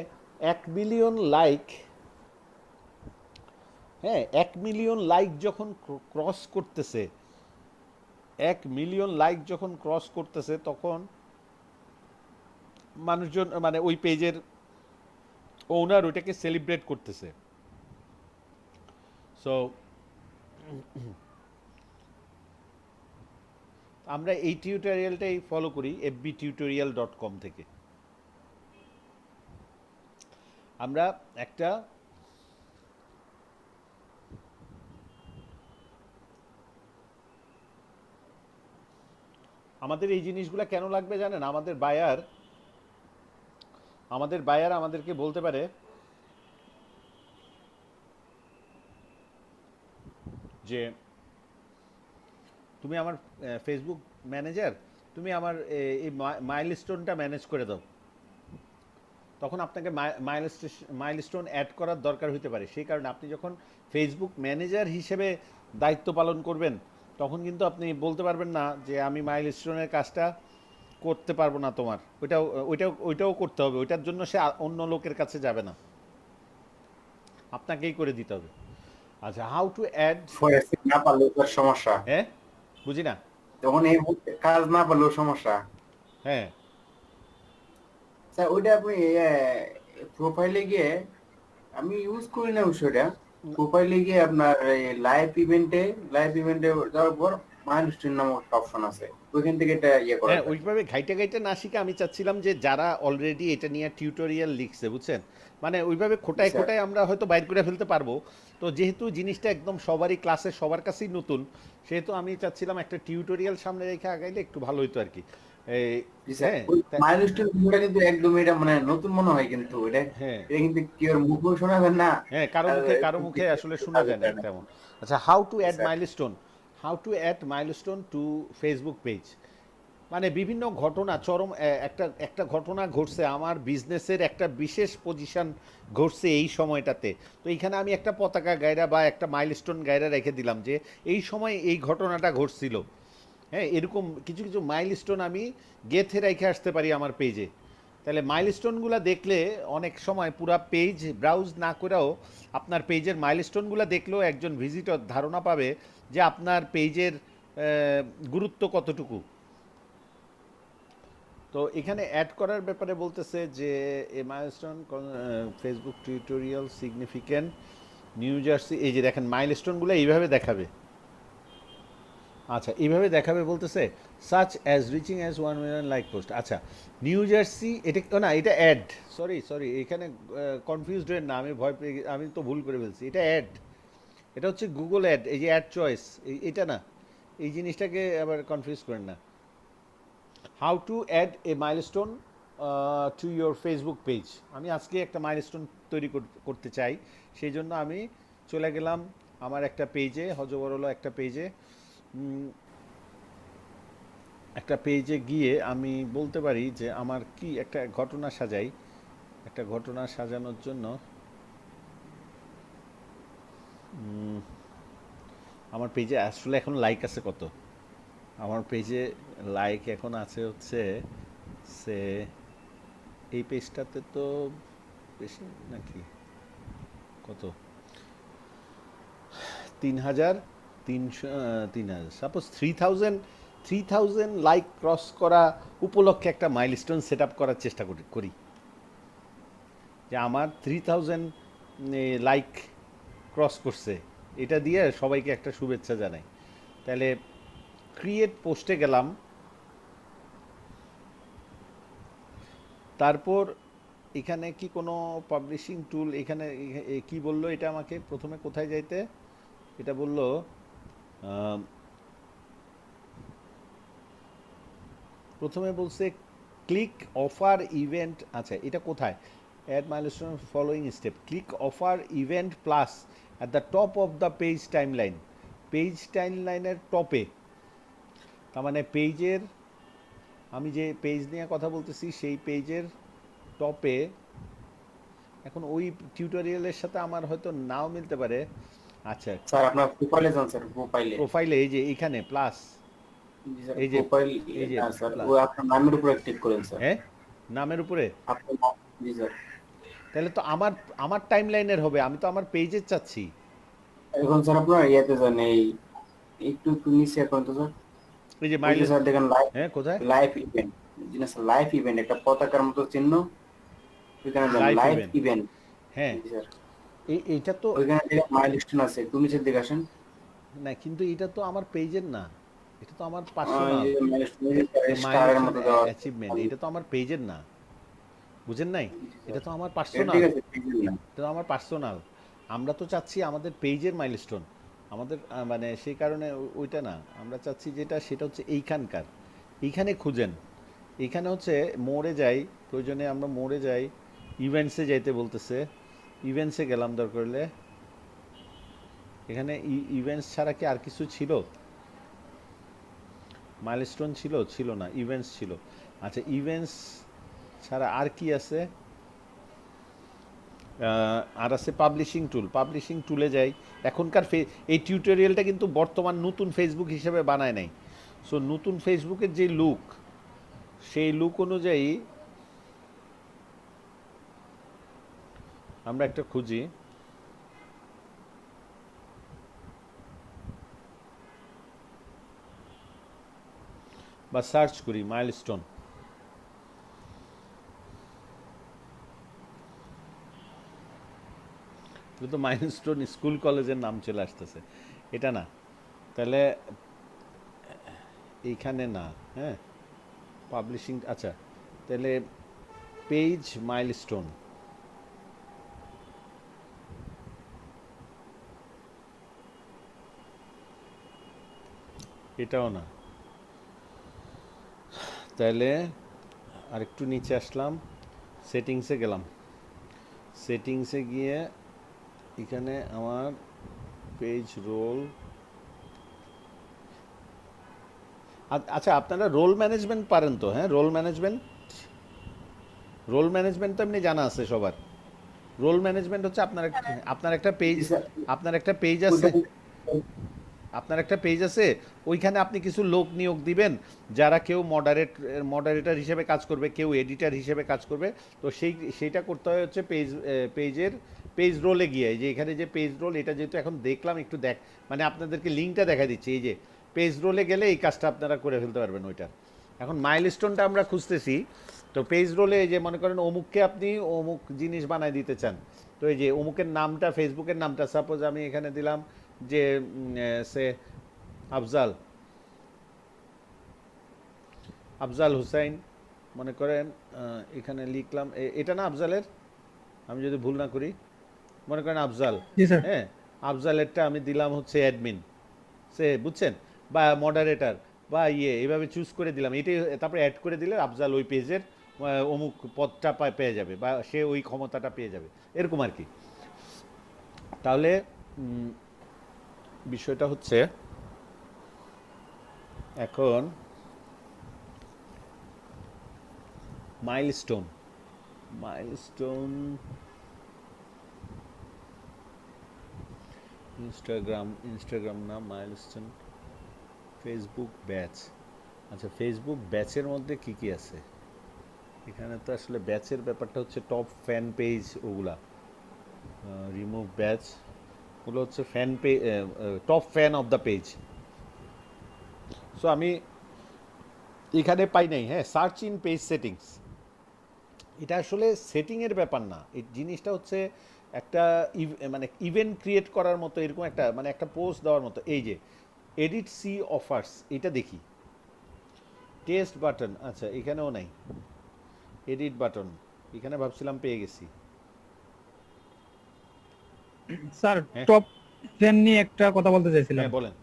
1 million like, হ্যাঁ 1 million like যখন cross করতেছে, 1 million like যখন cross করতেছে, তখন মানুষজন মানে ওই পেজের ওনার ওইটাকে সেলিব্রেট করতেছে। সো আমরা এই টিউটোরিয়ালটাই ফলো করি fbtutorial.com থেকে। আমরা একটা আমাদের এই জিনিসগুলো কেন লাগবে জানেন? আমাদের বায়ার আমাদেরকে বলতে পারে যে তুমি আমার ফেসবুক ম্যানেজার, তুমি আমার এই মাইলস্টোনটা ম্যানেজ করে দাও। তখন আপনাকে মাইলস্টোন অ্যাড করার দরকার হতে পারে। সেই কারণে আপনি যখন ফেসবুক ম্যানেজার হিসেবে দায়িত্ব পালন করবেন, তখন কিন্তু আপনি বলতে পারবেন না যে আমি মাইলস্টোনের কাজটা করতে পারবো না তোমার, ওইটাও করতে হবে, ওইটার জন্য সে অন্য লোকের কাছে যাবে না, আপনাকেই করে দিতে হবে। আচ্ছা, হাউ টু অ্যাড, ফরেক্স না পারলেও তার সমস্যা, হ্যাঁ বুঝি না। তখন এই মুহূর্তে কাজ না পারলেও সমস্যা। হ্যাঁ স্যার ওইটা আপনি প্রোফাইলে গিয়ে, আমি ইউজ করি না বিষয়টা, প্রোফাইলে গিয়ে আপনার লাইভ ইভেন্টে যাওয়ার পর মাইলস্টোন নামক একটা অপশন আছে, ওইখান থেকে এটা ইয়ে করা হ্যাঁ, যায়। ওইভাবে ঘাইটে ঘাইটে না শিখে আমি চাচ্ছিলাম যে যারা অলরেডি এটা নিয়ে টিউটোরিয়াল লিখছে, বুঝছেন, মানে ওইভাবে খোটায় আচ্ছা। খোটায় আমরা হয়তো বাইর করে ফেলতে পারবো। তো যেহেতু জিনিসটা একদম সবারই ক্লাসে সবার কাছেই নতুন, সেহেতু আমি চাচ্ছিলাম একটা টিউটোরিয়াল সামনে রেখে আগাইলে একটু ভালো হতো আর কি। এই জি স্যার, হ্যাঁ মাইলস্টোন বিষয়টা কিন্তু একদম এটা মানে নতুন মনে হয়, কিন্তু এটা হ্যাঁ এটা কিন্তু কি ওর মুখেও শোনা যায় না। হ্যাঁ, কারো মুখে আসলে শোনা যায় না তেমন। আচ্ছা, how to add milestone to Facebook page, মানে বিভিন্ন ঘটনা চরম একটা ঘটনা ঘটছে, আমার বিজনেসের একটা বিশেষ পজিশন ঘটছে এই সময়টাতে, তো এইখানে আমি একটা পতাকা গায়রা বা একটা মাইলস্টোন গায়রা রেখে দিলাম যে এই সময় এই ঘটনাটা ঘটছিল। হ্যাঁ, এরকম কিছু কিছু মাইলস্টোন আমি গেথে রেখে আসতে পারি আমার পেজে। তাহলে মাইলস্টোনগুলো দেখলে অনেক সময় পুরা পেজ ব্রাউজ না করেও আপনার পেজের মাইলস্টোনগুলো দেখলেও একজন ভিজিটর ধারণা পাবে যে আপনার পেজের গুরুত্ব কতটুকু। তো এখানে অ্যাড করার ব্যাপারে বলতেছে যে এ milestone Facebook tutorial significant New Jersey, এই যে দেখেন মাইলস্টোনগুলো এইভাবে দেখাবে। আচ্ছা, এইভাবে দেখাবে বলতেছে such as reaching as 1 million like post. আচ্ছা, নিউ জার্সি, এটা না, এটা অ্যাড, সরি এখানে কনফিউজড হয়ে না, আমি ভয় পেয়ে আমি তো ভুল করে ফেলছি, এটা অ্যাড, এটা হচ্ছে গুগল অ্যাড, এই যে অ্যাড চয়েস, এটা না, এই জিনিসটাকে আবার কনফিউজ করেন না। How to add a milestone to your Facebook page, আমি আজকে একটা মাইলস্টোন তৈরি করতে চাই, সেই জন্য আমি চলে গেলাম আমার একটা পেজে, হজবরল একটা পেজে গিয়ে আমি বলতে পারি যে আমার কি একটা ঘটনা সাজাই, একটা ঘটনা সাজানোর জন্য আমার পেজে আসলে এখন লাইক আছে কত, আমার পেজে লাইক এখন আছে হচ্ছে সে এই পেজটাতে তো বেশি নাকি, কত 3,300 সাপোজ 3,000 লাইক ক্রস করা উপলক্ষে একটা মাইলস্টোন সেট আপ করার চেষ্টা করি যে আমার 3,000 লাইক ক্রস করছে, এটা দিয়ে সবাইকে একটা শুভেচ্ছা জানাই। তাহলে ক্রিয়েট পোস্টে গেলাম, তারপর এখানে কি কোনো পাবলিশিং টুল, এখানে কি বললো এটা আমাকে প্রথমে কোথায় যাইতে, এটা বললো প্রথমে বলছে ক্লিক অফার ইভেন্ট। আচ্ছা, এটা কোথায়, add milestone following step, click offer event plus at the top of the page timeline, page টাইমলাইনের টপে, তার মানে পেজের, আমি যে পেজ নিয়ে কথা বলতেছি সেই পেজের টপে, এখন ওই টিউটোরিয়ালের সাথে আমার হয়তো নাও মিলতে পারে। আচ্ছা, স্যার আপনার প্রোফাইলে যান, স্যার প্রোফাইলে এই যে এইখানে প্লাস, এই যে প্রোফাইল, এই যে স্যার plus, ও আপনার নামের উপরে ক্লিক করেন স্যার, হ্যাঁ নামের উপরে, আপনার জি স্যার। তাহলে তো আমার টাইমলাইনের হবে, আমি তো আমার পেজের চাচ্ছি। এখন স্যার আপনার ইয়াতে যান, এই একটু একটু নিচে এখন তো স্যার, এই যে ওই যে স্যার দেখেন হ্যাঁ কোথায় লাইভ ইভেন্ট, জিনা স্যার লাইভ ইভেন্ট একটা পতাকার মতো চিহ্ন, ওইখানে যান Live লাইভ event। ইভেন্ট। হ্যাঁ, জি স্যার, এইটা তো ওইখানে দেখেন মাইলস্টোন আছে, একটু নিচের দিকে আসেন। না, কিন্তু এটা তো আমার পেজের না, এটা তো আমার পার্সোনাল স্টারের মতো দেওয়া আছে। অ্যাচিভমেন্ট, এটা তো আমার পেজের না, বুঝেন নাই, এটা তো আমার ঠিক পার্সোনাল, আছে, ঠিক আছে। এটা তো আমার পার্সোনাল, আমরা তো চাচ্ছি আমাদের পেজের মাইলস্টোন, আমাদের মানে সেই কারণে ওইটা না, আমরা চাচ্ছি যেটা সেটা হচ্ছে এইখানকার, এইখানে খুঁজেন, এইখানে হচ্ছে মোড়ে যাই, প্রয়োজনে আমরা মোড়ে যাই, ইভেন্টসে যাইতে বলতেছে, ইভেন্টসে গেলাম দরকার হলে, এখানে ইভেন্টস ছাড়া কি আর কিছু ছিল, মাইলস্টোন ছিল না, ইভেন্টস ছিল। আচ্ছা, ইভেন্টস ছাড়া আর কি আছে, আর আছে পাবলিশিং টুলে যাই। এখনকার এই টিউটোরিয়ালটা কিন্তু বর্তমান নতুন ফেসবুক হিসেবে বানায় নাই। সো নতুন ফেসবুকের যে লুক, সেই লুক অনুযায়ী আমরা একটা খুঁজি। বা সার্চ করি মাইলস্টোন। তো মাইলস্টোন স্কুল কলেজের নাম চলে আসতেছে, এটা না। তাহলে এইখানে না, হ্যাঁ পাবলিশিং, আচ্ছা তাহলে পেজ মাইলস্টোন, এটাও না। তাহলে আরেকটু নিচে আসলাম, সেটিংসে গেলাম। সেটিংসে গিয়ে এখানে আমার পেজ রোল, আচ্ছা আপনারা রোল ম্যানেজমেন্ট পারেন তো? হ্যাঁ, রোল ম্যানেজমেন্ট তো এমনি জানা আছে সবার। রোল ম্যানেজমেন্ট হচ্ছে আপনার একটা পেজ, আপনার একটা পেজ আছে, ওইখানে আপনি কিছু লোক নিয়োগ দিবেন, যারা কেউ মডারেটর হিসেবে কাজ করবে, কেউ এডিটর হিসেবে কাজ করবে। তো সেইটা করতে হয় হচ্ছে পেজ রোলে গিয়ে। এই যে এখানে যে পেজ রোল, এটা যেহেতু এখন দেখলাম, একটু মানে আপনাদেরকে লিঙ্কটা দেখা দিচ্ছি। এই যে পেজ রোলে গেলে এই কাজটা আপনারা করে ফেলতে পারবেন ওইটা। এখন মাইলস্টোনটা আমরা খুঁজতেছি। তো পেজ রোলে এই যে মনে করেন অমুককে আপনি অমুক জিনিস বানায় দিতে চান, তো এই যে অমুকের নামটা, ফেসবুকের নামটা সাপোজ আমি এখানে দিলাম যে সে আফজাল হুসাইন, মনে করেন এখানে লিখলাম, এটা না আফজালের, আমি যদি ভুল না করি, মনে করেন আফজাল, হ্যাঁ আফজালেরটা আমি দিলাম হচ্ছে অ্যাডমিন, সে বুঝছেন, বা মডারেটর বা এইভাবে চুজ করে দিলাম। এটাই তারপরে অ্যাড করে দিলে আফজাল ওই পেজের অমুক পদটা পেয়ে যাবে, বা সে ওই ক্ষমতাটা পেয়ে যাবে, এরকম আর কি। তাহলে বিষয়টা হচ্ছে এখন মাইলস্টোন ইনস্টাগ্রাম না, মাইলস্টোন ফেসবুক ব্যাচ। আচ্ছা ফেসবুক ব্যাচের মধ্যে কি কি আছে এখানে? তো আসলে ব্যাচের ব্যাপারটা হচ্ছে টপ ফ্যান পেজ, ওগুলা রিমুভ ব্যাচ, ওগুলো হচ্ছে fan page, top fan of the page. So আমি এখানে পাই নাই। হ্যাঁ, সার্চ ইন পেজ সেটিংস, এটা আসলে সেটিংয়ের ব্যাপার না। এই জিনিসটা হচ্ছে একটা মানে ইভেন্ট ক্রিয়েট করার মতো, এরকম একটা মানে একটা পোস্ট দেওয়ার মতো। এই যে এডিট সি অফার্স, এটা দেখি টেস্ট বাটন, আচ্ছা এখানেও নাই এডিট বাটন, এখানে ভাবছিলাম পেয়ে গেছি। স্যার হ্যাঁ। টপ ফ্যান নিয়ে একটা কথা বলতে চাইছিলাম। হ্যাঁ বলেন,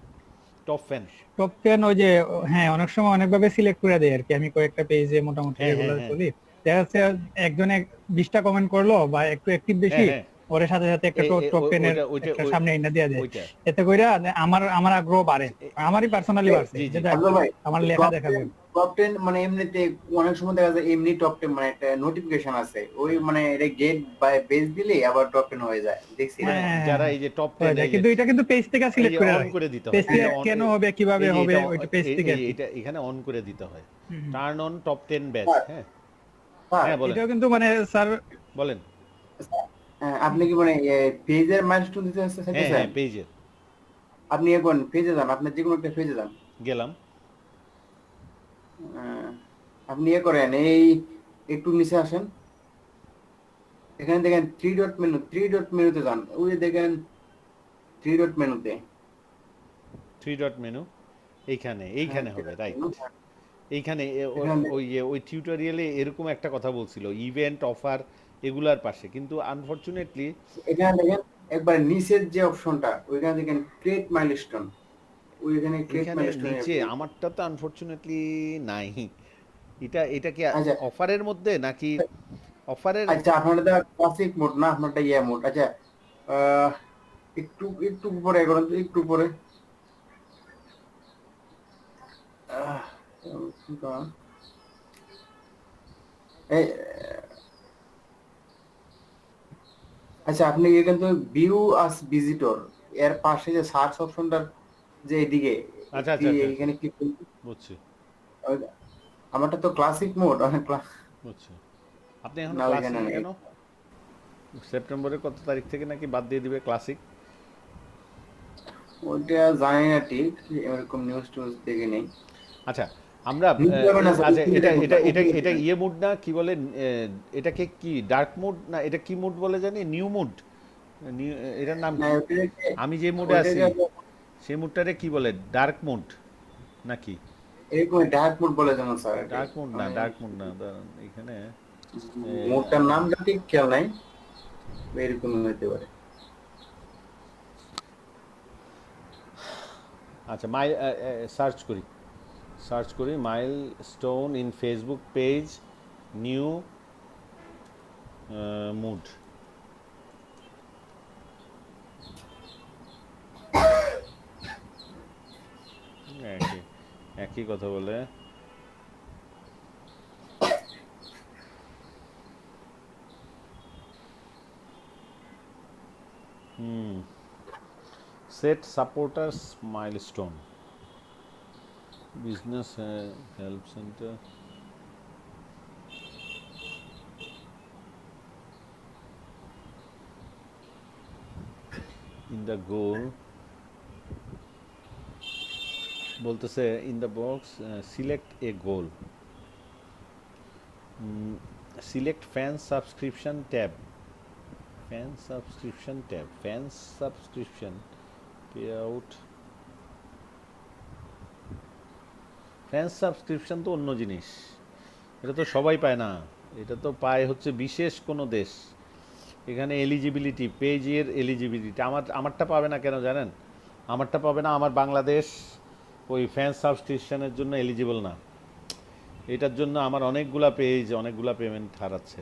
টপ ফ্যান। টপ ফ্যান ওই যে, হ্যাঁ অনেক সময় অনেকভাবে সিলেক্ট করে দেয় আর কি। আমি কয়েকটা পেজে মোটামুটি হ্যাঁ, রেগুলার হ্যাঁ, করি, দেখা যাচ্ছে একজনে 20টা কমেন্ট করলো বা একটু অ্যাক্টিভ বেশি, হ্যাঁ, ওর সাথে সাথে একটা টপ ফ্যানের একটা সামনে এনে দেয়া যায়। ওইটা এতে কইরা আমার আগ্রহ বাড়ে, আমারই পার্সোনালি বাড়ছে, জি, জি। যেটা আব্দুল ভাই, আমার লেখা দেখাবে। টপ 10 মানে এমনিতে অনেক সময় দেখা যায় এমনি টপ 10 মানে একটা নোটিফিকেশন আছে, ওই মানে এটা গেট বাই পেজ দিলে আবার টপ 10 হয়ে যায়, দেখছি না? হ্যাঁ, যারা এই যে টপ 10 কিন্তু এটা কিন্তু পেজ থেকে সিলেক্ট করে অন রাখে। করে দিতে পেজ হয়, থেকে কেন হবে, কিভাবে হবে, ওইটা পেজ থেকে আর কি। এটা এখানে অন করে দিতে হয়, টার্ন অন টপ 10 ব্যাচ। হ্যাঁ স্যার, হ্যাঁ বলেন, এটাও কিন্তু মানে স্যার বলেন। আপনি কি মানে পেজের মাইলস্টোন দিতে হ্যাঁ চাইতেছেন? হ্যাঁ পেজের, আপনি এখন পেজে যান, আপনি যে কোনো একটা পেজে যান। গেলাম। আপনি করেন, এই একটু নিচে আসেন, এখানে দেখেন থ্রি ডট মেনুতে যান, ওই যে দেখেন থ্রি ডট মেনুতে। 3 ডট মেনু, এইখানে হবে, রাইট। এইখানে ওই টিউটোরিয়ালে এরকম একটা কথা বলছিল, ইভেন্ট অফার এগুলার পাশে, কিন্তু আনফরচুনেটলি এখানে দেখেন একবার নিচের যে অপশনটা, ওইখানে দেখেন ক্রিয়েট মাইলস্টোন, ওইখানে ক্রিয়েট এখানে মাইলস্টোন। নিচে আমারটা তো আনফরচুনেটলি নাই। এটা কি আচ্ছা। অফারের মধ্যে নাকি অফারের? আচ্ছা, আপনারটা ক্লাসিক মোড না, আপনারটা মোড। আচ্ছা, একটু একটু উপরে করুন তো, একটু উপরে। এই আচ্ছা আপনি কিন্তু ভিউ আস ভিজিটর এর পাশে যে সার্চ অপশনটার যে এদিকে আচ্ছা আচ্ছা আচ্ছা এখানে ক্লিক করুন। বুঝছি আমারটা তো ক্লাসিক মোড অনেক বুঝছি। আপনি এখন না ক্লাসিক ওইখানে নেই। কেন? সেপ্টেম্বরের কত তারিখ থেকে নাকি বাদ দিয়ে দিবে ক্লাসিক? ওইটা জানি না ঠিক, এরকম নিউজ টিউজ দেখে নেই। আচ্ছা আমরা নিতে হবে না স্যার, আচ্ছা উপরে এটা দেখুন, এটা এটা উপরে এটা দেখুন। ইয়ে মুড না কি বলে এটাকে কি ডার্ক মুড না এটা কি মুড বলে জানি নিউ মুড এটার নাম না কি? ওইটাকে আমি যে মুডে আছি সেই মুডটারে কি বলে ডার্ক মুড নাকি? এরকম ডার্ক মোড বলে যেমন স্যার ডার্ক মুড না ডার্ক মুড না দাঁড়ান এখানে মোডটার নামটা ঠিক খেয়াল নাই, এরকম হতে পারে। আচ্ছা সার্চ করি milestone in Facebook page new mood. একই কথা বলে। Set supporters milestone business help centre in the goal বলতেছে in the box select a goal select fan subscription tab fan subscription pay out fan subscription তো অন্য জিনিস, এটা তো সবাই পায় না, এটা তো পায় হচ্ছে বিশেষ কোনো দেশ। এখানে এলিজিবিলিটি পেজের এলিজিবিলিটি আমারটা পাবে না কেন জানেন? আমারটা পাবে না, আমার বাংলাদেশ ওই ফ্যান সাবস্ক্রিপশনের জন্য এলিজিবল না। এটার জন্য আমার অনেকগুলা পেজ অনেকগুলা পেমেন্ট হারাচ্ছে,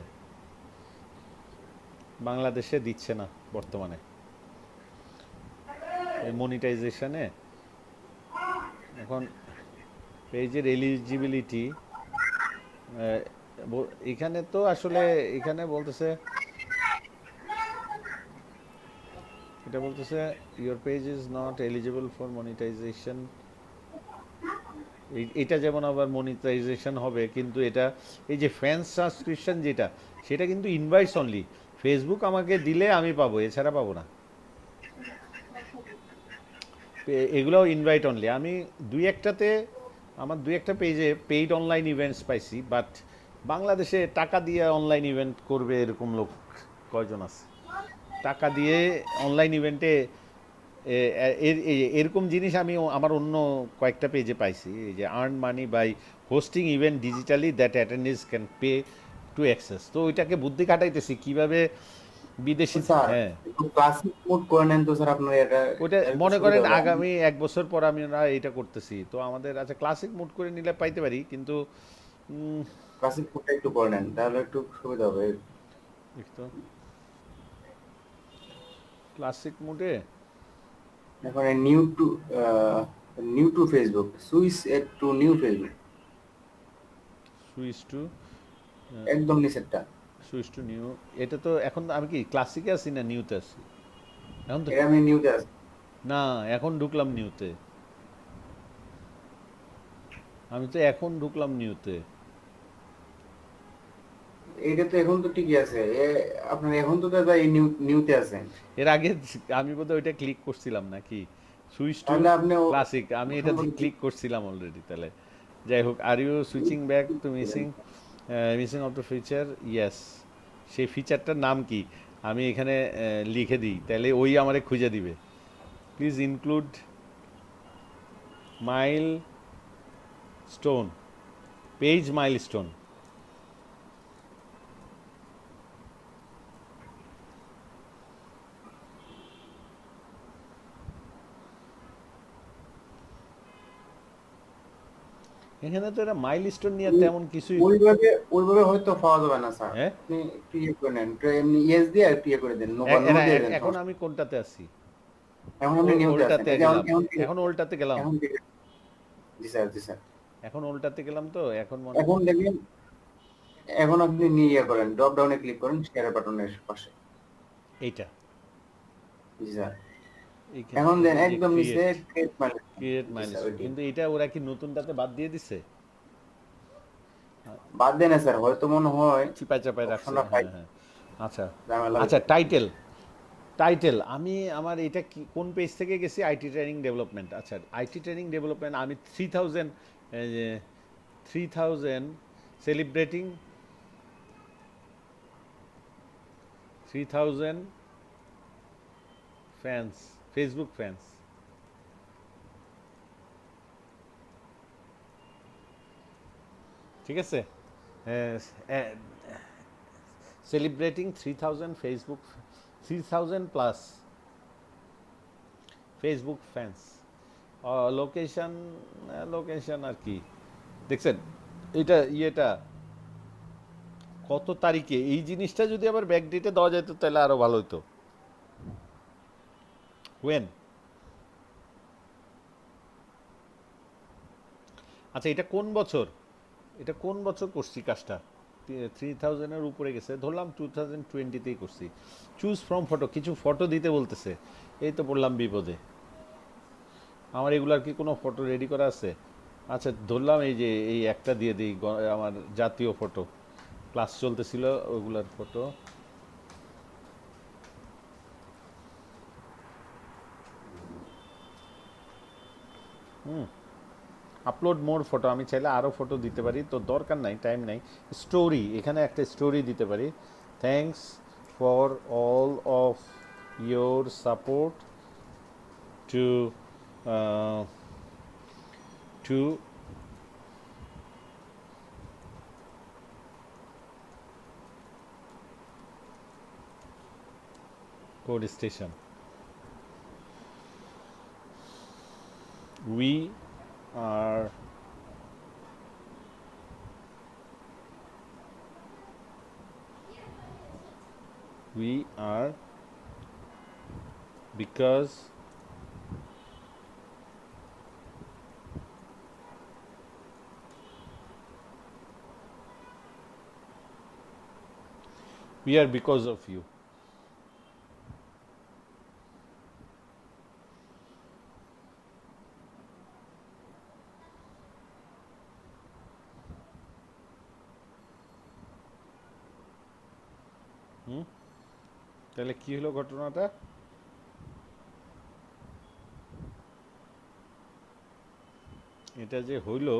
বাংলাদেশে দিচ্ছে না বর্তমানে এই মনিটাইজেশনে। এখন পেজের এলিজিবিলিটি এখানে তো আসলে এখানে বলতেছে এটা বলতেছে your page is not eligible for monetization. এটা যেমন আবার মনিটাইজেশন হবে, কিন্তু এটা এই যে ফ্যান সাবস্ক্রিপশন যেটা সেটা কিন্তু ইনভাইটস অনলি, ফেসবুক আমাকে দিলে আমি পাবো, এছাড়া পাবো না। এগুলোও ইনভাইট অনলি। আমি আমার দুই একটা পেজে পেইড অনলাইন ইভেন্টস পাইছি, বাট বাংলাদেশে টাকা দিয়ে অনলাইন ইভেন্ট করবে এরকম লোক কয়জন আছে? টাকা দিয়ে অনলাইন ইভেন্টে এরকম জিনিস আমি আমার অন্য কয়েকটা পেজে পাইছি, এই যে earn money by hosting event digitally that attendance can pay to access. তো ওইটাকে বুদ্ধি খাটাইতেছি কিভাবে বিদেশি। হ্যাঁ ক্লাসিক মোড করে নেন তো স্যার আপনার এটা ওইটা মনে করেন আগামী 1 বছর পর আমরা এটা করতেছি, তো আমাদের আচ্ছা ক্লাসিক মুড করে নিলে পাইতে পারি, কিন্তু ক্লাসিক মোডটা একটু করে নেন তাহলে একটু সুবিধা হবে। তো ক্লাসিক মুডে এখন new to Facebook switch to new Facebook switch to একদম নিচেরটা সুইচ টু নিউ। এটা তো এখন আমি কি ক্লাসিকে আছি না নিউতে আছি? এখন তো আমি নিউতে আছি না, এখন ঢুকলাম নিউতে, নিউতে। এইটা তো এখন তো ঠিকই আছে, আপনার এখন তো দাদা এই নিউতে আছেন। এর আগে আমি বোধহয় ওইটা ক্লিক করছিলাম নাকি সুইচ টু তাহলে আপনি ক্লাসিক, আমি এটা ক্লিক করছিলাম অলরেডি। তাহলে যাই হোক, are you switching back to missing of the feature? Yes. সেই ফিচারটার নাম কি আমি এখানে লিখে দিই, তাহলে ওই আমারে খুঁজে দিবে। Please include mile stone page milestone. এখানে তো এটা মাইলস্টোন নিয়ে তেমন কিছুই ওইভাবে হয়তো পাওয়া যাবে না স্যার। হ্যাঁ আপনি একটু ইয়ে করে নেন, এমনি ইয়েস দিয়ে একটু ইয়ে করে দেন, এখন আমি কোনটাতে আছি? এখন আপনি নিউতে আছেন। এখন ওল্টাতে গেলাম। জি স্যার এখন ওল্টাতে গেলাম তো এখন এখন দেখেন, এখন আপনি নিয়ে ইয়ে করেন, ড্রপ ডাউনে ক্লিক করেন শেয়ার বাটনের পাশে। এইটা জি স্যার। এইখানে এখন দেন একদম নিচে ক্রিয়েট ক্রিয়েট মাইলস্টোন, কিন্তু এটা ওরা কি নতুনটাতে বাদ দিয়ে দিছে? বাদ দেন না স্যার, হয়তো মনে হয় চিপাই চাপাই রাখছে, অপশনটা পাই হ্যাঁ হ্যাঁ। আচ্ছা ঝামেলা আচ্ছা, হয়েছে। টাইটেল আমি আমার এটা কি কোন পেজ থেকে গেছি? IT training development. আচ্ছা, আইটি ট্রেনিং ডেভেলপমেন্ট আমি 3000 সেলিব্রেটিং 3000 ফ্যান্স, ফেসবুক ফ্যান্স। ঠিক আছে, celebrating 3000 Facebook, 3000 plus Facebook fans. Location আর কি দেখছেন এটা ইয়েটা কত তারিখে? এই জিনিসটা যদি আবার ব্যাক ডেটে দেওয়া যেত তাহলে আরো ভালো হতো। ওয়েন, আচ্ছা এটা কোন বছর, এটা কোন বছর করছি কাজটা? 3000-এর উপরে গেছে, ধরলাম 2020-তেই করছি। চুজ ফ্রম ফটো, কিছু ফটো দিতে বলতেছে, এই তো পড়লাম বিপদে। আমার এগুলার কি কোনো ফটো রেডি করা আছে? আচ্ছা ধরলাম এই যে এই একটা দিয়ে দিই, আমার জাতীয় ফটো, ক্লাস চলতেছিল ওগুলার ফটো। আপলোড মোর ফটো, আমি চাইলে আরও ফটো দিতে পারি, তো দরকার নাই, টাইম নাই। স্টোরি, এখানে একটা স্টোরি দিতে পারি। Thanks for all of your support to to code station. We are because we are because of you. তাহলে কি হলো ঘটনাটা? এটা যে হইলো,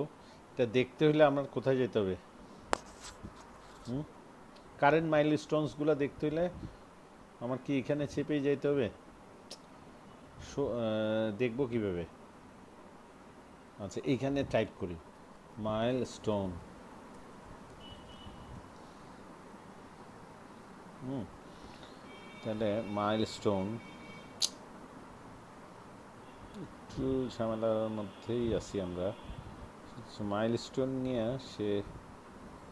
এটা দেখতে হলে আমার কোথায় যেতে হবে? কারেন্ট মাইলস্টোনসগুলো দেখতে হলে আমার কি এখানে চেপেই যেতে হবে? দেখবো কিভাবে? আচ্ছা এইখানে টাইপ করি মাইলস্টোন। তাহলে মাইলস্টোন একটু ঝামেলার মধ্যেই আছি আমরা। মাইলস্টোন নিয়ে সে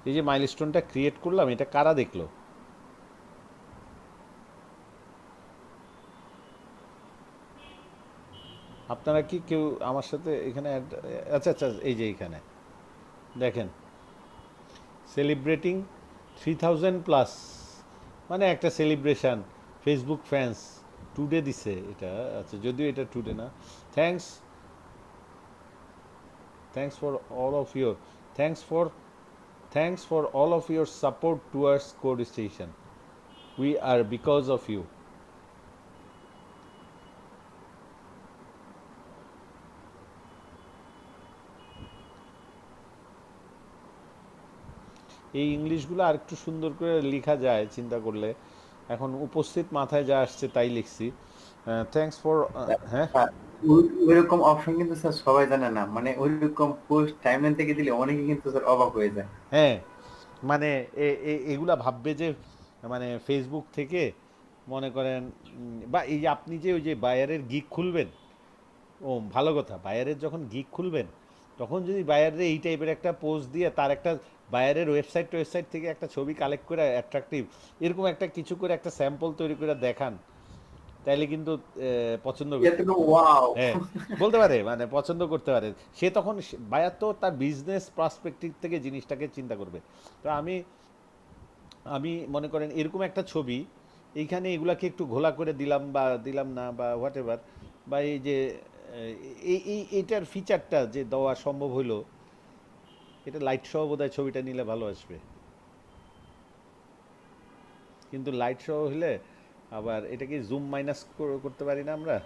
এই যে মাইলস্টোনটা ক্রিয়েট করলাম, এটা কারা দেখলো? আপনারা কি কেউ আমার সাথে এখানে আচ্ছা আচ্ছা, এই যে এখানে দেখেন সেলিব্রেটিং 3000 প্লাস, মানে একটা সেলিব্রেশন ফেসবুক ফ্যান্স টুডে দিছে এটা। আচ্ছা যদিও এটা টুডে না। Thanks for all of your thanks for all of your support towards code station. We are because of you. এই ইংলিশগুলো আর একটু সুন্দর করে লেখা যায় চিন্তা করলে, এখন উপস্থিত মাথায় যা আসছে তাই লিখছি। থ্যাঙ্কস ফর, হ্যাঁ ওইরকম অপশন কিন্তু স্যার সবাই জানে না, মানে ওইরকম পোস্ট টাইমলাইন থেকে দিলে অনেকে কিন্তু স্যার অবাক হয়ে যায়। হ্যাঁ মানে এগুলা ভাববে যে মানে ফেসবুক থেকে মনে করেন, বা এই যে আপনি যে ওই যে বায়ারের গিগ খুলবেন, ও ভালো কথা, বায়ারের যখন গিগ খুলবেন তখন যদি বায়ারের এই টাইপের একটা পোস্ট দিয়ে তার একটা বায়ারের ওয়েবসাইট থেকে একটা ছবি কালেক্ট করে অ্যাট্রাকটিভ এরকম একটা কিছু করে একটা স্যাম্পল তৈরি করে দেখান, তাইলে কিন্তু পছন্দ ওয়াও হ্যাঁ বলতে পারে, মানে পছন্দ করতে পারে সে। তখন বায়ার তো তার বিজনেস পার্সপেক্টিভ থেকে জিনিসটাকে চিন্তা করবে। তো আমি মনে করেন এরকম একটা ছবি এইখানে এগুলাকে একটু ঘোলা করে দিলাম বা দিলাম না বা হোয়াট এভার, বা এই যে এইটার ফিচারটা যে দেওয়া সম্ভব হইলো, এটা লাইট সহ বোধহয় ছবিটা নিলে ভালো আসবে, কিন্তু লাইট সহ হলে আবার এটা কি জুম মাইনাস করতে পারি না আমরা?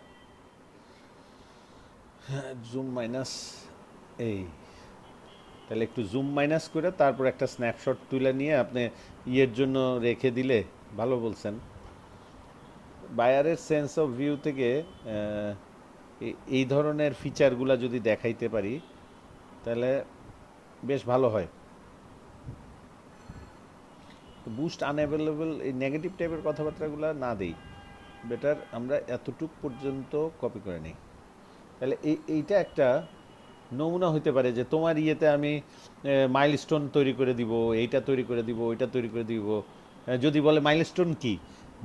জুম মাইনাস, এই তাহলে একটু জুম মাইনাস করে তারপর একটা স্ন্যাপশট তুলে নিয়ে আপনি ইয়ের জন্য রেখে দিলে ভালো বলছেন। বায়ারের সেন্স অফ ভিউ থেকে এই ধরনের ফিচারগুলো যদি দেখাইতে পারি তাহলে বেশ ভালো হয়। বুস্ট আনঅ্যাভেলেবল, এই নেগেটিভ টাইপের কথাবার্তাগুলো না দেই, বেটার আমরা এতটুক পর্যন্ত কপি করে নিই। তাহলে এইটা একটা নমুনা হইতে পারে যে তোমার ইয়েতে আমি মাইলস্টোন তৈরি করে দিব, এইটা তৈরি করে দিব, ওইটা তৈরি করে দিব। যদি বলে মাইলস্টোন কি,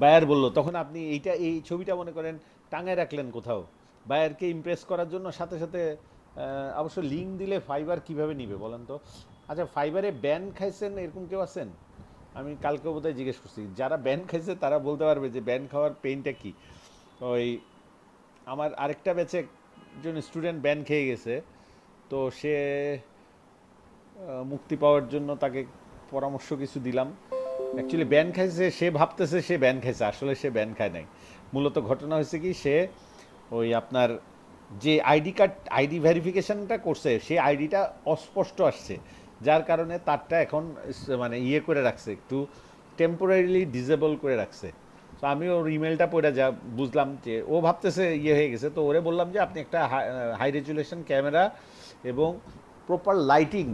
বায়ার বললো, তখন আপনি এই ছবিটা মনে করেন টাঙায় রাখলেন কোথাও, বায়ারকে ইমপ্রেস করার জন্য। সাথে সাথে অবশ্য লিঙ্ক দিলে ফাইবার কিভাবে নিবে বলেন তো? আচ্ছা, ফাইবারে ব্যান খাইছেন এরকম কেউ আছেন? আমি কালকে বোধহয় জিজ্ঞেস করছি, যারা ব্যান খাইছে তারা বলতে পারবে যে ব্যান খাওয়ার পেইনটা কি। ওই আমার আরেকটা ব্যাচে একজন স্টুডেন্ট ব্যান খেয়ে গেছে, তো সে মুক্তি পাওয়ার জন্য তাকে পরামর্শ কিছু দিলাম। অ্যাকচুয়ালি ব্যান খাইছে, সে ভাবতেছে সে ব্যান খাইছে, আসলে সে ব্যান খায় নাই। মূলত ঘটনা হয়েছে কি, সে ওই আপনার যে আইডি ভেরিফিকেশনটা করছে, সেই আইডিটা অস্পষ্ট আসছে, যার কারণে তারটা এখন মানে ইয়ে করে রাখছে, একটু টেম্পোরারিলি ডিসেবল করে রাখছে। তো আমি ওর ইমেলটা পড়ে যা বুঝলাম যে ও ভাবতেছে ইয়ে হয়ে গেছে। তো ওরে বললাম যে আপনি একটা হাই রেজুলেশন ক্যামেরা এবং প্রপার লাইটিং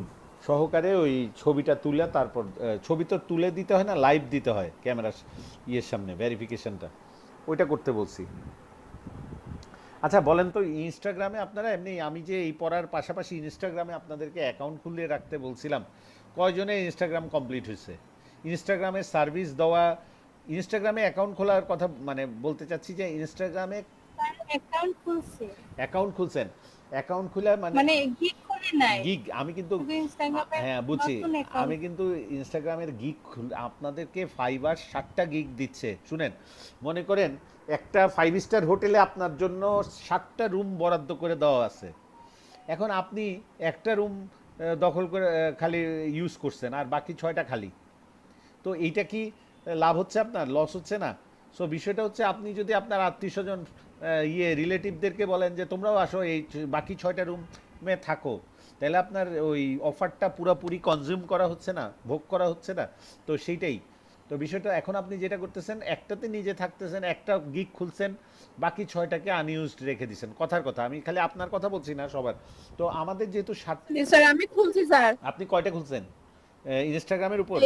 সহকারে ওই ছবিটা তুলে, তারপর ছবি তো তুলে দিতে হয় না, লাইভ দিতে হয় ক্যামেরার ইয়ের সামনে, ভেরিফিকেশনটা ওইটা করতে বলছি। আচ্ছা বলেন তো, ইনস্টাগ্রামে আপনারা এমনি, আমি যে এই পড়ার পাশাপাশি ইনস্টাগ্রামে আপনাদেরকে অ্যাকাউন্ট খুলে রাখতে বলছিলাম, কয়জনে ইনস্টাগ্রাম কমপ্লিট হয়েছে? ইনস্টাগ্রামে সার্ভিস দেওয়া, ইনস্টাগ্রামে অ্যাকাউন্ট খোলার কথা মানে বলতে চাচ্ছি যে ইনস্টাগ্রামে অ্যাকাউন্ট খুলছে, অ্যাকাউন্ট খুলছেন, অ্যাকাউন্ট খুলে মানে গিগ খুলে নাই, গিগ, আমি কিন্তু শুধু ইনস্টাগ্রামে হ্যাঁ বুঝছি, নতুন account। আমি কিন্তু ইনস্টাগ্রামের গিগ আপনাদেরকে ফাইবার 7টা গিগ দিচ্ছে। শুনেন, মনে করেন একটা 5 স্টার হোটেলে আপনার জন্য 7টা রুম বরাদ্দ করে দেওয়া আছে। এখন আপনি একটা রুম দখল করে খালি ইউজ করছেন, আর বাকি 6টা খালি। তো এইটা কি লাভ হচ্ছে আপনার, লস হচ্ছে না? সো বিষয়টা হচ্ছে, আপনি যদি আপনার আত্মীয় স্বজন রিলেটিভদেরকে বলেন যে তোমরাও আসো এই বাকি 6টা রুমে থাকো, তাহলে আপনার ওই অফারটা পুরোপুরি কনজিউম করা হচ্ছে না, ভোগ করা হচ্ছে না। তো সেইটাই তো বিষয়টা। এখন আপনি যেটা করতেছেন, একটাতে নিজে থাকতেছেন, একটা গিগ খুলছেন, বাকি 6টাকে আনইউজড রেখে দিচ্ছেন। কথার কথা, আমি খালি আপনার কথা বলছি না, সবার। তো আমাদের যেহেতু স্যার আমি খুলছি স্যার, আপনি কয়টা খুলছেন ইনস্টাগ্রামের উপর?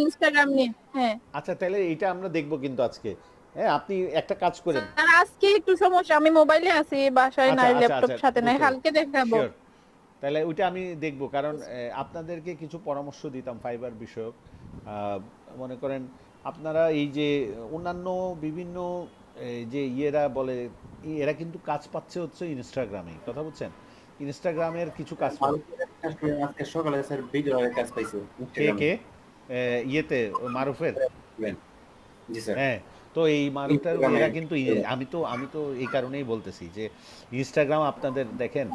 ইনস্টাগ্রাম নিয়ে। হ্যাঁ আচ্ছা, তাহলে এইটা আমরা দেখবো কিন্তু আজকে। হ্যাঁ, আপনি একটা কাজ করেন। স্যার, আজকে একটু সমস্যা, আমি মোবাইলে আছি, বাসায় নাই, আচ্ছা, ল্যাপটপ সাথে নাই, বুঝতে কালকে দেখাবো। শিওর। তাহলে ওইটা আমি দেখবো, কারণ আপনাদেরকে কিছু পরামর্শ দিতাম ফাইবার বিষয়ক। মনে করেন আপনারা এই যে অন্যান্য বিভিন্ন যে ইয়েরা বলে, এরা কিন্তু কাজ পাচ্ছে হচ্ছে ইনস্টাগ্রামে, কথা বলছেন? ইনস্টাগ্রামের কিছু কাজ আজকে সকালে স্যার ভিডিও কাজ পাইছে কে কে ইয়েতে মারুফের? জি স্যার। হ্যাঁ, তো এই মারুফটার এরা কিন্তু আমি তো এই কারণেই বলতেছি যে ইনস্টাগ্রাম আপনাদের দেখেন,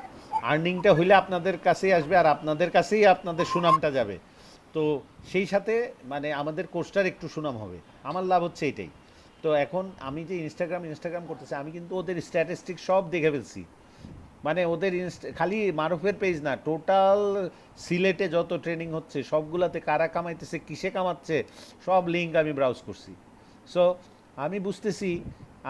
আর্নিংটা হইলে আপনাদের কাছেই আসবে, আর আপনাদের কাছেই আপনাদের সুনামটা যাবে। তো সেই সাথে মানে আমাদের কোর্সটার একটু সুনাম হবে, আমার লাভ হচ্ছে এটাই। তো এখন আমি যে ইনস্টাগ্রাম করতেছি, আমি কিন্তু ওদের স্ট্যাটিস্টিক সব দেখে ফেলছি। মানে ওদের খালি মারুফের পেজ না, টোটাল সিলেটে যত ট্রেনিং হচ্ছে সবগুলাতে কারা কামাইতেছে, কিসে কামাচ্ছে, সব লিঙ্ক আমি ব্রাউজ করছি। সো আমি বুঝতেছি,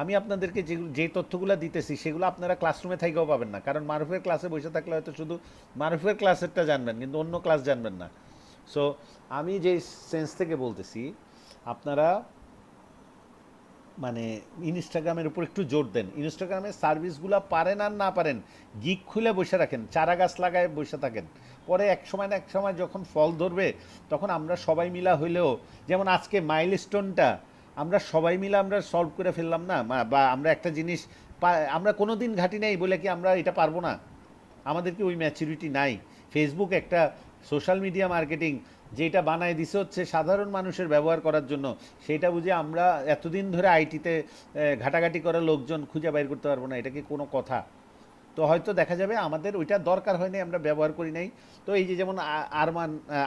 আমি আপনাদেরকে যে তথ্যগুলো দিতেছি সেগুলো আপনারা ক্লাসরুমে থেকেও পাবেন না, কারণ মারুফের ক্লাসে বসে থাকলে হয়তো শুধু মারুফের ক্লাসেরটা জানবেন, কিন্তু অন্য ক্লাস জানবেন না। সো আমি যে সেন্স থেকে বলতেছি, আপনারা মানে ইনস্টাগ্রামের উপর একটু জোর দেন। ইনস্টাগ্রামের সার্ভিসগুলো পারেন আর না পারেন, গিগ খুলে বসে রাখেন, চারা গাছ লাগায় বসে থাকেন। পরে এক সময় না এক সময় যখন ফল ধরবে, তখন আমরা সবাই মিলা হইলেও, যেমন আজকে মাইলস্টোনটা আমরা সবাই মিলে আমরা সলভ করে ফেললাম না, বা আমরা একটা জিনিস আমরা কোনো দিন ঘাটি নাই বলে কি আমরা এটা পারবো না? আমাদের কি ওই ম্যাচুরিটি নাই? ফেসবুক একটা সোশ্যাল মিডিয়া মার্কেটিং যেটা বানায় দিছে হচ্ছে সাধারণ মানুষের ব্যবহার করার জন্য, সেটা বুঝে আমরা এতদিন ধরে আইটিতে ঘাটাঘাটি করা লোকজন খুঁজে বাইর করতে পারবো না, এটা কি কোনো কথা? তো হয়তো দেখা যাবে আমাদের ওইটা দরকার হয় নাই, আমরা ব্যবহার করি নাই। তো এই যে যেমন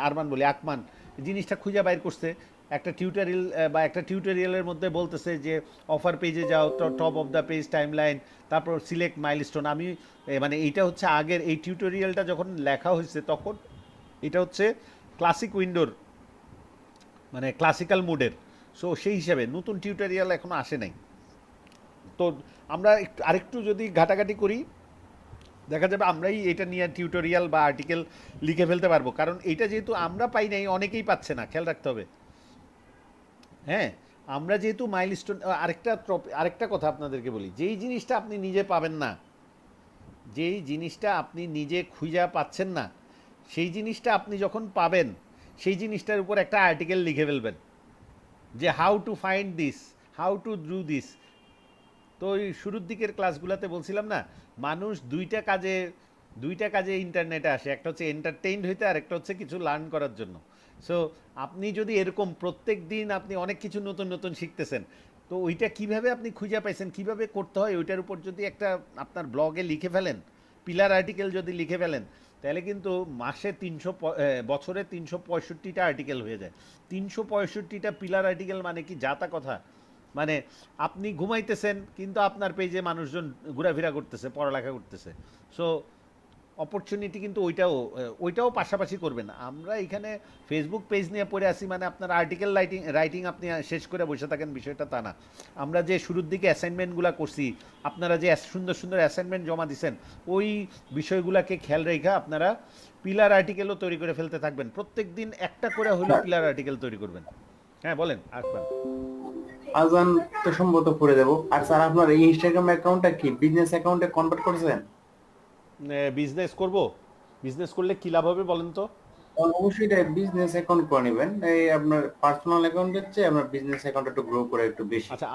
আরমান বলি আকমান জিনিসটা খুঁজে বাইর করছে, একটা টিউটোরিয়াল বা একটা টিউটোরিয়ালের মধ্যে বলতেছে যে অফার পেজে যাও, top of the page timeline, তারপর সিলেক্ট মাইলস্টোন। আমি মানে এইটা হচ্ছে আগের এই টিউটোরিয়ালটা যখন লেখা হয়েছে তখন এটা হচ্ছে ক্লাসিক উইন্ডোর মানে ক্লাসিক্যাল মুডের। সো সেই হিসাবে নতুন টিউটোরিয়াল এখনো আসে নাই। তো আমরা আরেকটু যদি ঘাটাঘাটি করি দেখা যাবে আমরাই এটা নিয়ে টিউটোরিয়াল বা আর্টিকেল লিখে ফেলতে পারবো, কারণ এটা যেহেতু আমরা পাই নাই, অনেকেই পাচ্ছে না, খেয়াল রাখতে হবে। হ্যাঁ, আমরা যেহেতু মাইলস্টোন, আরেকটা কথা আপনাদেরকে বলি, যেই জিনিসটা আপনি নিজে পাবেন না, যেই জিনিসটা আপনি নিজে খুঁজে পাচ্ছেন না, সেই জিনিসটা আপনি যখন পাবেন সেই জিনিসটার উপর একটা আর্টিকেল লিখে ফেলবেন যে how to find this, how to do this. তো ওই শুরুর দিকের ক্লাসগুলোতে বলছিলাম না, মানুষ দুইটা কাজে ইন্টারনেটে আসে, একটা হচ্ছে এন্টারটেইনড হইতে আর একটা হচ্ছে কিছু লার্ন করার জন্য। সো আপনি যদি এরকম প্রত্যেক দিন আপনি অনেক কিছু নতুন নতুন শিখতেছেন, তো ওইটা কিভাবে আপনি খুঁজে পাইছেন, কিভাবে করতে হয়, ওইটার উপর যদি একটা আপনার ব্লগে লিখে ফেলেন, পিলার আর্টিকেল যদি লিখে ফেলেন, তাহলে কিন্তু মাসে বছরে 365টা আর্টিকেল হয়ে যায়। 365টা পিলার আর্টিকেল মানে কি যাতা কথা? মানে আপনি ঘুমাইতেছেন কিন্তু আপনার পেজে মানুষজন ঘোরাফেরা করতেছে, পড়ালেখা করতেছে। সো অপরচুনিটি কিন্তু ওইটাও পাশাপাশি করবেন। আমরা এখানে ফেসবুক পেজ নিয়ে পড়ে আসি মানে আপনার আর্টিকেল রাইটিং আপনি শেষ করে বসে থাকেন, বিষয়টা তা না। আমরা যে শুরুর দিকে অ্যাসাইনমেন্টগুলো করছি, আপনারা যে সুন্দর সুন্দর অ্যাসাইনমেন্ট জমা দিচ্ছেন, ওই বিষয়গুলোকে খেয়াল রেখে আপনারা পিলার আর্টিকেলও তৈরি করে ফেলতে থাকবেন। প্রত্যেক দিন একটা করে হলেও পিলার আর্টিকেল তৈরি করবেন। হ্যাঁ বলেন আকবর। আজান তো সম্ভবত করে দেবো। আর স্যার আপনার এই ইনস্টাগ্রাম অ্যাকাউন্টটা কি বিজনেস অ্যাকাউন্টে কনভার্ট করেছেন? বিজনেস করব, বিজনেস করলে কি লাভ হবে বলেন তো? অবশ্যই এটা বিজনেস অ্যাকাউন্ট করে নেবেন। এই আপনার পার্সোনাল অ্যাকাউন্টের চেয়ে আপনার বিজনেস অ্যাকাউন্ট একটু গ্রো করে একটু বেশি। আচ্ছা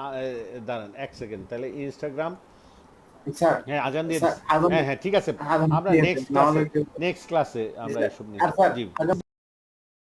দাঁড়ান এক সেকেন্ড, তাহলে ইনস্টাগ্রাম। স্যার হ্যাঁ আজান দিয়ে স্যার, দিচ্ছি। হ্যাঁ হ্যাঁ ঠিক আছে, আজান আমরা দিয়ে নেক্সট দিচ্ছি। ক্লাসে আমরা এসব নিয়ে আর স্যার জি আজান